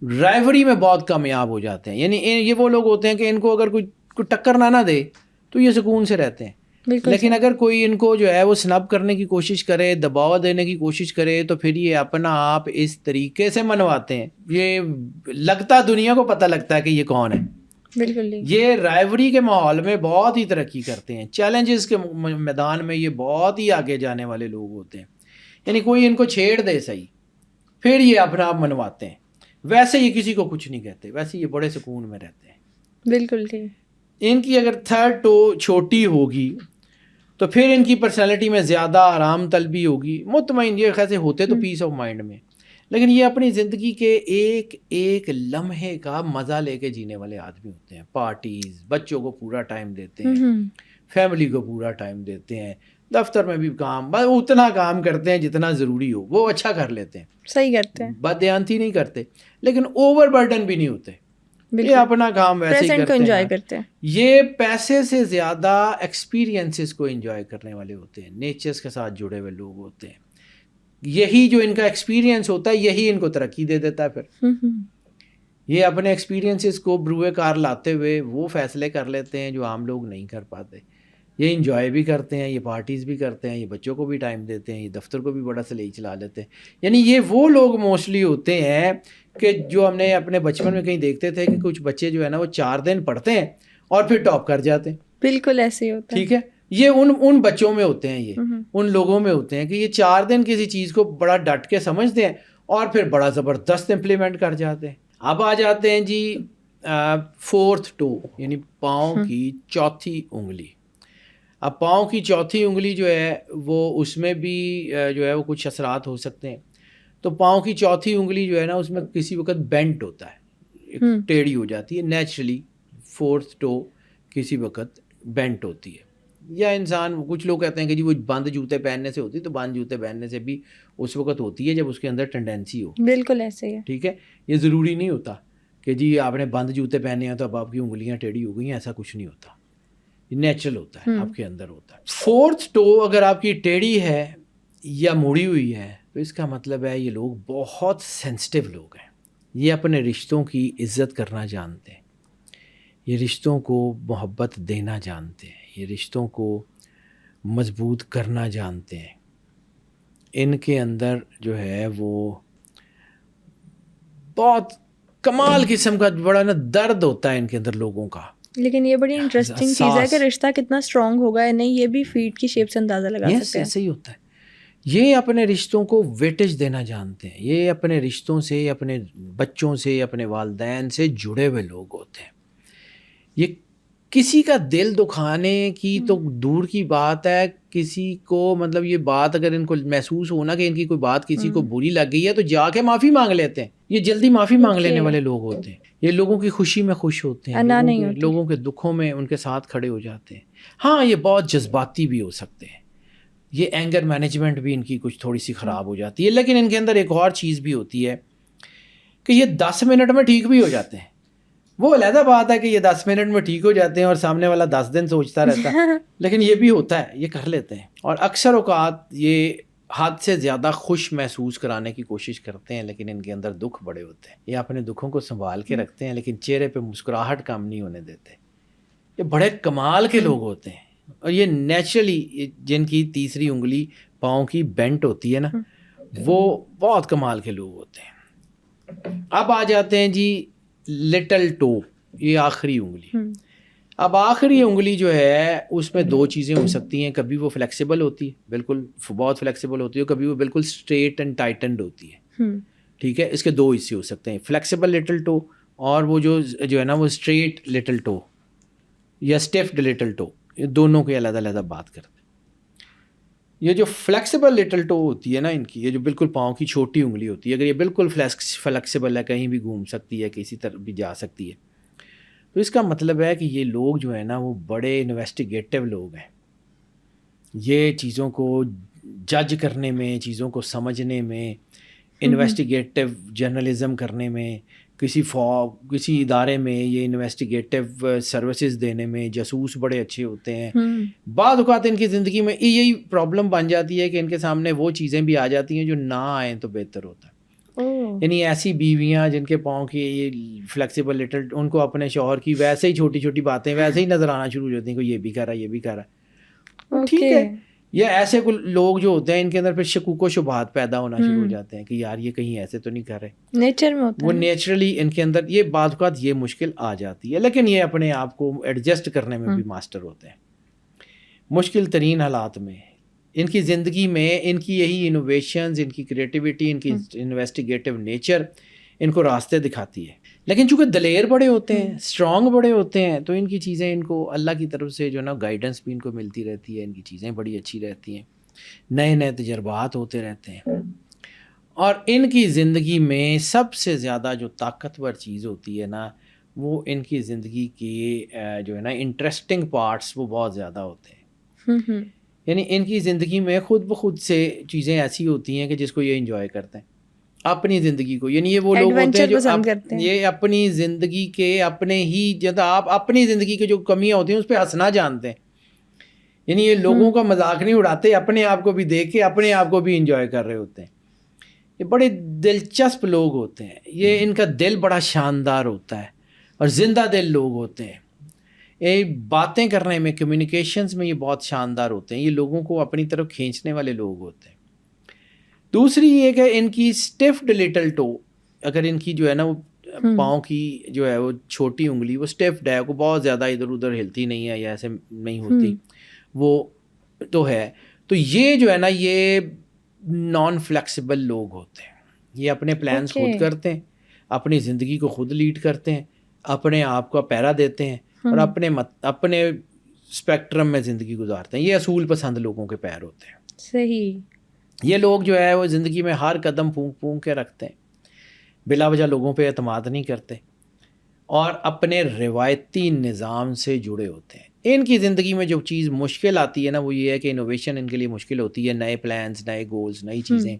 B: رائیوری میں بہت کامیاب ہو جاتے ہیں. یعنی یہ وہ لوگ ہوتے ہیں کہ ان کو اگر کوئی ٹکر نہ دے تو یہ سکون سے رہتے ہیں. لیکن اگر کوئی ان کو جو ہے وہ سنب کرنے کی کوشش کرے, دباؤ دینے کی کوشش کرے, تو پھر یہ اپنا آپ اس طریقے سے منواتے ہیں. یہ لگتا دنیا کو پتہ لگتا ہے کہ یہ کون ہے.
A: بالکل.
B: یہ رائیوری کے ماحول میں بہت ہی ترقی کرتے ہیں. چیلنجز کے میدان میں یہ بہت ہی آگے جانے والے لوگ ہوتے ہیں. یعنی کوئی ان کو چھیڑ دے صحیح, پھر یہ اپنا آپ منواتے ہیں. ویسے یہ کسی کو کچھ نہیں کہتے, ویسے یہ بڑے سکون میں رہتے ہیں.
A: بالکل ٹھیک.
B: ان کی اگر تھرڈ ٹو چھوٹی ہوگی تو پھر ان کی پرسنالٹی میں زیادہ آرام طلبی ہوگی. مطمئن یہ خیسے ہوتے تو پیس آف مائنڈ میں, لیکن یہ اپنی زندگی کے ایک ایک لمحے کا مزہ لے کے جینے والے آدمی ہوتے ہیں. پارٹیز, بچوں کو پورا ٹائم دیتے ہیں, فیملی کو پورا ٹائم دیتے ہیں, دفتر میں بھی کام بس اتنا کام کرتے ہیں جتنا ضروری ہو، وہ اچھا کر لیتے ہیں،
A: صحیح کرتے ہیں،
B: بددیانتی نہیں کرتے، لیکن اوور برڈن بھی نہیں ہوتے، یہ اپنا کام ویسے ہی
A: پریزنٹ کو
B: کرتے
A: انجوائے
B: ہیں.
A: کرتے ہیں.
B: یہ پیسے سے زیادہ ایکسپیرینسز کو انجوائے کرنے والے ہوتے ہیں، نیچرز کے ساتھ جڑے ہوئے لوگ ہوتے ہیں. یہی جو ان کا ایکسپیرینس ہوتا ہے یہی ان کو ترقی دے دیتا ہے. پھر یہ اپنے ایکسپیرینسز کو بروئے کار لاتے ہوئے وہ فیصلے کر لیتے ہیں جو عام لوگ نہیں کر پاتے. یہ انجوائے بھی کرتے ہیں، یہ پارٹیز بھی کرتے ہیں، یہ بچوں کو بھی ٹائم دیتے ہیں، یہ دفتر کو بھی بڑا سلیج چلا لیتے ہیں. یعنی یہ وہ لوگ موسٹلی ہوتے ہیں کہ جو ہم نے اپنے بچپن میں کہیں دیکھتے تھے کہ کچھ بچے جو ہے نا وہ 4 دن پڑھتے ہیں اور پھر ٹاپ کر جاتے ہیں.
A: بالکل ایسے ہی ہوتا ہے.
B: ٹھیک ہے، یہ ان بچوں میں ہوتے ہیں، یہ ان لوگوں میں ہوتے ہیں کہ یہ 4 دن کسی چیز کو بڑا ڈٹ کے سمجھتے ہیں اور پھر بڑا زبردست امپلیمنٹ کر جاتے ہیں. اب آ جاتے ہیں جی 4th ٹو، یعنی پاؤں کی چوتھی انگلی. اب پاؤں کی چوتھی انگلی جو ہے وہ اس میں بھی جو ہے وہ کچھ اثرات ہو سکتے ہیں. تو پاؤں کی چوتھی انگلی جو ہے نا اس میں کسی وقت بینٹ ہوتا ہے، ٹیڑھی ہو جاتی ہے نیچرلی. 4th ٹو کسی وقت بینٹ ہوتی ہے. یا انسان، کچھ لوگ کہتے ہیں کہ جی وہ بند جوتے پہننے سے ہوتی ہے، تو بند جوتے پہننے سے بھی اس وقت ہوتی ہے جب اس کے اندر ٹینڈنسی ہو.
A: بالکل ایسے ہی ہے.
B: ٹھیک ہے، یہ ضروری نہیں ہوتا کہ جی آپ نے بند جوتے پہنے ہیں تو اب آپ کی انگلیاں ٹیڑھی ہو گئی ہیں، ایسا کچھ نہیں ہوتا. یہ نیچرل ہوتا ہے، آپ کے اندر ہوتا ہے. 4th ٹو اگر آپ کی ٹیڑھی ہے یا مڑی ہوئی ہے تو اس کا مطلب ہے یہ لوگ بہت سینسٹیو لوگ ہیں. یہ اپنے رشتوں کی عزت کرنا جانتے ہیں، یہ رشتوں کو محبت دینا جانتے ہیں، یہ رشتوں کو مضبوط کرنا جانتے ہیں. ان کے اندر جو ہے وہ بہت کمال قسم کا بڑا نا درد ہوتا ہے ان کے اندر لوگوں کا.
A: لیکن یہ بڑی انٹرسٹنگ چیز ہے کہ رشتہ کتنا اسٹرانگ ہوگا یا نہیں، یہ بھی فیٹ کی شیپ سے اندازہ لگا سکتے ہیں.
B: ایسے ہی ہوتا ہے. یہ اپنے رشتوں کو ویٹیج دینا جانتے ہیں، یہ اپنے رشتوں سے، اپنے بچوں سے، اپنے والدین سے جڑے ہوئے لوگ ہوتے ہیں. یہ کسی کا دل دکھانے کی تو دور کی بات ہے، کسی کو مطلب یہ بات اگر ان کو محسوس ہونا کہ ان کی کوئی بات کسی کو بری لگ گئی ہے تو جا کے معافی مانگ لیتے ہیں. یہ جلدی معافی مانگ لینے والے لوگ ہوتے ہیں. یہ لوگوں کی خوشی میں خوش ہوتے ہیں، لوگوں کے دکھوں میں ان کے ساتھ کھڑے ہو جاتے ہیں. ہاں یہ بہت جذباتی بھی ہو سکتے ہیں، یہ اینگر مینجمنٹ بھی ان کی کچھ تھوڑی سی خراب ہو جاتی ہے. لیکن ان کے اندر ایک اور چیز بھی ہوتی ہے کہ یہ 10 منٹ میں ٹھیک بھی ہو جاتے ہیں. وہ علیحدہ بات ہے کہ یہ 10 منٹ میں ٹھیک ہو جاتے ہیں اور سامنے والا 10 دن سوچتا رہتا ہے، لیکن یہ بھی ہوتا ہے، یہ کر لیتے ہیں. اور اکثر اوقات یہ حد سے زیادہ خوش محسوس کرانے کی کوشش کرتے ہیں، لیکن ان کے اندر دکھ بڑے ہوتے ہیں. یہ اپنے دکھوں کو سنبھال کے رکھتے ہیں لیکن چہرے پہ مسکراہٹ کم نہیں ہونے دیتے. یہ بڑے کمال کے لوگ ہوتے ہیں. اور یہ نیچرلی جن کی تیسری انگلی پاؤں کی بینٹ ہوتی ہے نا، وہ بہت کمال کے لوگ ہوتے ہیں. اب آ جاتے ہیں جی لٹل ٹو، یہ آخری انگلی. اب آخری انگلی جو ہے اس میں 2 چیزیں ہو سکتی ہیں. کبھی وہ فلیکسیبل ہوتی ہے، بالکل بہت فلیکسیبل ہوتی ہے، کبھی وہ بالکل اسٹریٹ اینڈ ٹائٹنڈ ہوتی ہے. ٹھیک ہے، اس کے 2 حصے ہو سکتے ہیں، فلیکسیبل لٹل ٹو اور وہ جو ہے نا وہ اسٹریٹ لٹل ٹو یا اسٹیفڈ لٹل ٹو. یہ دونوں کے علیحدہ علیحدہ بات کرتے ہیں. یہ جو فلیکسیبل لٹل ٹو ہوتی ہے نا ان کی، یہ جو بالکل پاؤں کی چھوٹی انگلی ہوتی ہے، اگر یہ بالکل فلیکسیبل ہے، کہیں بھی گھوم سکتی ہے، کسی طرف بھی جا سکتی ہے، تو اس کا مطلب ہے کہ یہ لوگ جو ہیں نا وہ بڑے انویسٹیگیٹو لوگ ہیں. یہ چیزوں کو جج کرنے میں، چیزوں کو سمجھنے میں، انویسٹیگیٹو جرنلزم کرنے میں، کسی ادارے میں یہ انویسٹیگیٹو سروسز دینے میں جاسوس بڑے اچھے ہوتے ہیں. بعض اوقات ان کی زندگی میں یہی پرابلم بن جاتی ہے کہ ان کے سامنے وہ چیزیں بھی آ جاتی ہیں جو نہ آئیں تو بہتر ہوتا ہے. یعنی ایسی بیویاں جن کے پاؤں کی یہ فلیکسیبل لٹل، ان کو اپنے شوہر کی ویسے ہی چھوٹی چھوٹی باتیں ویسے ہی نظر آنا شروع ہو جاتی ہیں کہ یہ بھی کر رہا ہے، یہ بھی کر رہا ہے. ٹھیک ہے، یا ایسے لوگ جو ہوتے ہیں ان کے اندر پھر شکوک و شبہات پیدا ہونا شروع ہو جاتے ہیں کہ یار یہ کہیں ایسے تو نہیں کر رہے.
A: نیچر میں ہوتا ہے، وہ
B: نیچرلی ان کے اندر یہ بعض اوقات یہ مشکل آ جاتی ہے، لیکن یہ اپنے آپ کو ایڈجسٹ کرنے میں بھی ماسٹر ہوتے ہیں. مشکل ترین حالات میں ان کی زندگی میں ان کی یہی انوویشنز، ان کی کریٹیوٹی، ان کی انویسٹیگیٹو نیچر ان کو راستے دکھاتی ہے. لیکن چونکہ دلیر بڑے ہوتے ہیں، اسٹرانگ بڑے ہوتے ہیں، تو ان کی چیزیں ان کو اللہ کی طرف سے جو نا گائیڈنس بھی ان کو ملتی رہتی ہے. ان کی چیزیں بڑی اچھی رہتی ہیں، نئے نئے تجربات ہوتے رہتے ہیں. اور ان کی زندگی میں سب سے زیادہ جو طاقتور چیز ہوتی ہے نا، وہ ان کی زندگی کی جو ہے نا انٹرسٹنگ پارٹس وہ بہت زیادہ ہوتے ہیں. یعنی ان کی زندگی میں خود بخود سے چیزیں ایسی ہوتی ہیں کہ جس کو یہ انجوائے کرتے ہیں اپنی زندگی کو. یعنی یہ وہ لوگ ہوتے ہیں جو یہ اپنی زندگی کے اپنے ہی جب آپ اپنی زندگی کے جو کمیاں ہوتی ہیں اس پہ ہنسنا جانتے ہیں. یعنی یہ لوگوں کا مذاق نہیں اڑاتے, اپنے آپ کو بھی دیکھ کے اپنے آپ کو بھی انجوائے کر رہے ہوتے ہیں. یہ بڑے دلچسپ لوگ ہوتے ہیں, یہ ان کا دل بڑا شاندار ہوتا ہے اور زندہ دل لوگ ہوتے ہیں. یہ باتیں کرنے میں, کمیونیکیشنز میں یہ بہت شاندار ہوتے ہیں. یہ لوگوں کو اپنی طرف کھینچنے والے لوگ ہوتے ہیں. دوسری یہ کہ ان کی اسٹیفڈ لٹل ٹو, اگر ان کی جو ہے نا وہ پاؤں کی جو ہے وہ چھوٹی انگلی وہ اسٹیفڈ ہے, وہ بہت زیادہ ادھر ادھر ہلتی نہیں ہے یا ایسے نہیں ہوتی, وہ تو ہے. تو یہ جو ہے نا یہ نان فلیکسیبل لوگ ہوتے ہیں. یہ اپنے پلانس خود کرتے ہیں, اپنی زندگی کو خود لیڈ کرتے ہیں, اپنے آپ کو پیرا دیتے ہیں اور اپنے اسپیکٹرم میں زندگی گزارتے ہیں. یہ اصول پسند لوگوں کے پیر ہوتے ہیں.
A: صحیح.
B: یہ لوگ جو ہے وہ زندگی میں ہر قدم پھونک پھونک کے رکھتے ہیں, بلا وجہ لوگوں پہ اعتماد نہیں کرتے اور اپنے روایتی نظام سے جڑے ہوتے ہیں. ان کی زندگی میں جو چیز مشکل آتی ہے نا وہ یہ ہے کہ انوویشن ان کے لیے مشکل ہوتی ہے. نئے پلانز, نئے گولز, نئی چیزیں.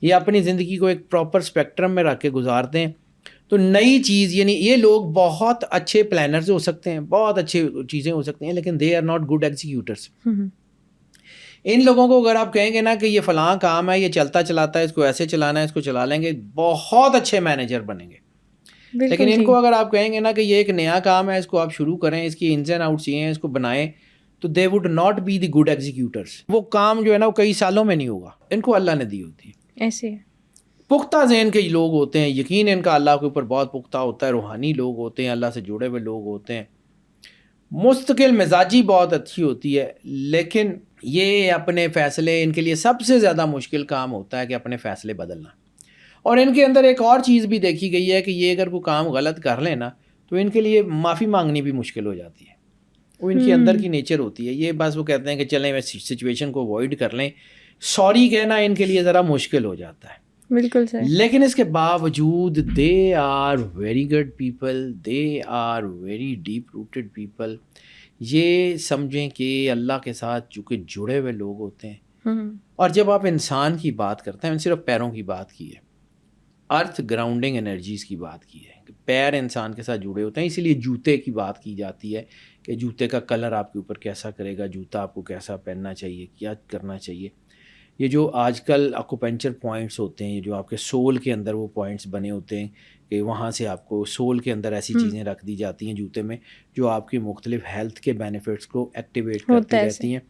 B: یہ اپنی زندگی کو ایک پراپر اسپیکٹرم میں رکھ کے گزارتے ہیں. تو نئی چیز, یعنی یہ لوگ بہت اچھے پلانرز ہو سکتے ہیں, بہت اچھے چیزیں ہو سکتی ہیں, لیکن دے آر ناٹ گڈ ایگزیکیوٹرس. ان لوگوں کو اگر آپ کہیں گے نا کہ یہ فلاں کام ہے, یہ چلتا چلاتا ہے, اس کو ایسے چلانا ہے, اس کو چلا لیں گے, بہت اچھے مینیجر بنیں گے. لیکن ان کو اگر آپ کہیں گے نا کہ یہ ایک نیا کام ہے, اس کو آپ شروع کریں, اس کی انز اینڈ آؤٹس یہ ہیں, اس کو بنائیں, تو they would not be the good executors. وہ کام جو ہے نا وہ کئی سالوں میں نہیں ہوگا. ان کو اللہ نے دی ہوتی ہے.
A: ایسے
B: پختہ ذہن کے لوگ ہوتے ہیں, یقین ان کا اللہ کے اوپر بہت پختہ ہوتا ہے, روحانی لوگ ہوتے ہیں, اللہ سے جڑے ہوئے لوگ ہوتے ہیں, مستقل مزاجی بہت اچھی ہوتی ہے. لیکن یہ اپنے فیصلے, ان کے لیے سب سے زیادہ مشکل کام ہوتا ہے کہ اپنے فیصلے بدلنا. اور ان کے اندر ایک اور چیز بھی دیکھی گئی ہے کہ یہ اگر کوئی کام غلط کر لیں نا تو ان کے لیے معافی مانگنی بھی مشکل ہو جاتی ہے. وہ ان کے اندر کی نیچر ہوتی ہے. یہ بس وہ کہتے ہیں کہ چلیں سچویشن کو اوائڈ کر لیں, سوری کہنا ان کے لیے ذرا مشکل ہو جاتا ہے.
A: بالکل صحیح.
B: لیکن اس کے باوجود they are very good people, they are very deep rooted people. یہ سمجھیں کہ اللہ کے ساتھ چونکہ جڑے ہوئے لوگ ہوتے ہیں. اور جب آپ انسان کی بات کرتے ہیں, صرف پیروں کی بات کی ہے, ارتھ گراؤنڈنگ انرجیز کی بات کی ہے کہ پیر انسان کے ساتھ جڑے ہوتے ہیں. اسی لیے جوتے کی بات کی جاتی ہے کہ جوتے کا کلر آپ کے اوپر کیسا کرے گا, جوتا آپ کو کیسا پہننا چاہیے, کیا کرنا چاہیے. یہ جو آج کل اکوپنچر پوائنٹس ہوتے ہیں, جو آپ کے سول کے اندر وہ پوائنٹس بنے ہوتے ہیں کہ وہاں سے آپ کو سول کے اندر ایسی چیزیں رکھ دی جاتی ہیں جوتے میں جو آپ کی مختلف ہیلتھ کے بینیفٹس کو ایکٹیویٹ کرتی رہتی ہیں.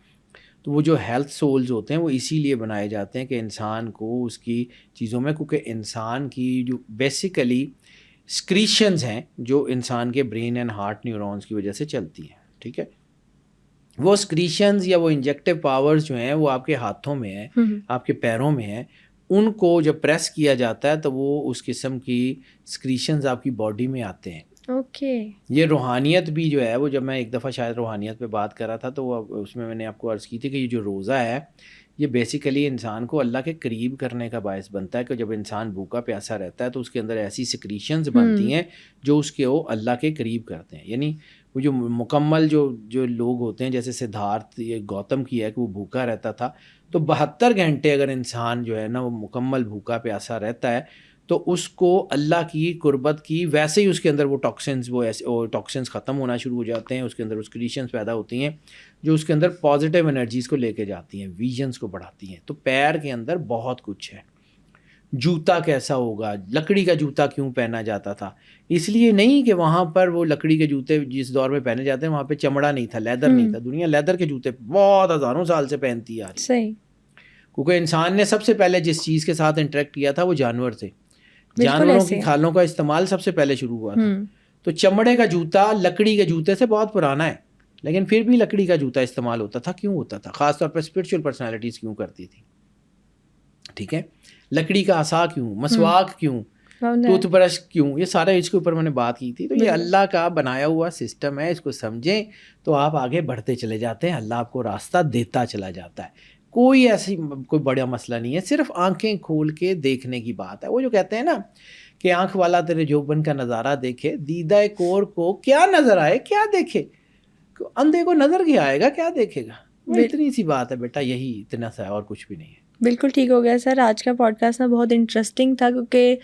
B: تو وہ جو ہیلتھ سولز ہوتے ہیں وہ اسی لیے بنائے جاتے ہیں کہ انسان کو اس کی چیزوں میں, کیونکہ انسان کی جو بیسیکلی سکریشنز ہیں جو انسان کے برین اینڈ ہارٹ نیورونز کی وجہ سے چلتی ہیں, ٹھیک ہے, وہ سکریشنز یا وہ انجیکٹیو پاورز جو ہیں وہ آپ کے ہاتھوں میں ہیں, آپ کے پیروں میں ہیں. ان کو جب پریس کیا جاتا ہے تو وہ اس قسم کی سکریشنز آپ کی باڈی میں آتے ہیں. یہ روحانیت بھی جو ہے وہ, جب میں ایک دفعہ شاید روحانیت پہ بات کر رہا تھا تو اس میں نے آپ کو عرض کی تھی کہ یہ جو روزہ ہے یہ بیسیکلی انسان کو اللہ کے قریب کرنے کا باعث بنتا ہے کہ جب انسان بھوکا پیاسا رہتا ہے تو اس کے اندر ایسی سکریشنز بنتی ہیں جو اس کے وہ اللہ کے قریب کرتے ہیں. یعنی وہ جو مکمل جو لوگ ہوتے ہیں, جیسے سدھارتھ یہ گوتم کی ہے کہ وہ بھوکا رہتا تھا, تو 72 گھنٹے اگر انسان جو ہے نا وہ مکمل بھوکا پیاسا رہتا ہے تو اس کو اللہ کی قربت کی ویسے ہی اس کے اندر وہ ٹاکسنز ختم ہونا شروع ہو جاتے ہیں, اس کے اندر اسکریشنز پیدا ہوتی ہیں جو اس کے اندر پازیٹیو انرجیز کو لے کے جاتی ہیں, ویژنز کو بڑھاتی ہیں. تو پیر کے اندر بہت کچھ ہے. جوتا کیسا ہوگا, لکڑی کا جوتا کیوں پہنا جاتا تھا, اس لیے نہیں کہ وہاں پر وہ لکڑی کے جوتے جس دور میں پہنے جاتے ہیں وہاں پہ چمڑا نہیں تھا, لیدر نہیں تھا. دنیا لیدر کے جوتے بہت ہزاروں سال سے پہنتی آ رہی ہے, کیونکہ انسان نے سب سے پہلے جس چیز کے ساتھ انٹریکٹ کیا تھا وہ جانور تھے. جانوروں کی کھالوں کا استعمال سب سے پہلے شروع ہوا تھا. تو چمڑے کا جوتا لکڑی کے جوتے سے بہت پرانا ہے, لیکن پھر بھی لکڑی کا جوتا استعمال ہوتا تھا. کیوں ہوتا تھا؟ خاص طور پہ اسپرچل پرسنالٹیز کیوں کرتی تھی, ٹھیک ہے. لکڑی کا عصا کیوں, مسواک کیوں, ٹوتھ برش کیوں, یہ سارا اس کے اوپر میں نے بات کی تھی. تو یہ اللہ کا بنایا ہوا سسٹم ہے, اس کو سمجھیں تو آپ آگے بڑھتے چلے جاتے ہیں, اللہ آپ کو راستہ دیتا چلا جاتا ہے. کوئی بڑا مسئلہ نہیں ہے, صرف آنکھیں کھول کے دیکھنے کی بات ہے. وہ جو کہتے ہیں نا کہ آنکھ والا تیرے جوبن کا نظارہ دیکھے, دیدہ کور کو کیا نظر آئے, کیا دیکھے, اندھے کو نظر کیا آئے گا, کیا دیکھے گا. اتنی سی بات ہے بیٹا, یہی اتنا سا, اور کچھ بھی نہیں ہے.
A: بالکل ٹھیک ہو گیا سر. آج کا پوڈ کاسٹ نا بہت انٹرسٹنگ تھا, کیونکہ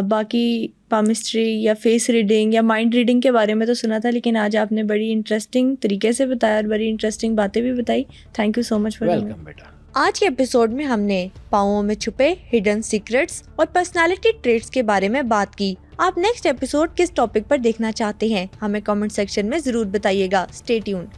A: باقی پامسٹری یا فیس ریڈنگ یا مائنڈ ریڈنگ کے بارے میں تو سنا تھا, لیکن آج آپ نے بڑی انٹرسٹنگ طریقے سے بتایا اور بڑی انٹرسٹنگ باتیں بھی بتائی. Thank you so much for
B: welcome بیٹا.
A: آج کے ایپیسوڈ میں ہم نے پاؤں میں چھپے ہڈن سیکرٹس اور پرسنالٹی ٹریٹس کے بارے میں بات کی. آپ نیکسٹ ایپیسوڈ کس ٹاپک پر دیکھنا چاہتے ہیں ہمیں کامنٹ سیکشن میں ضرور بتائیے گا. Stay tuned.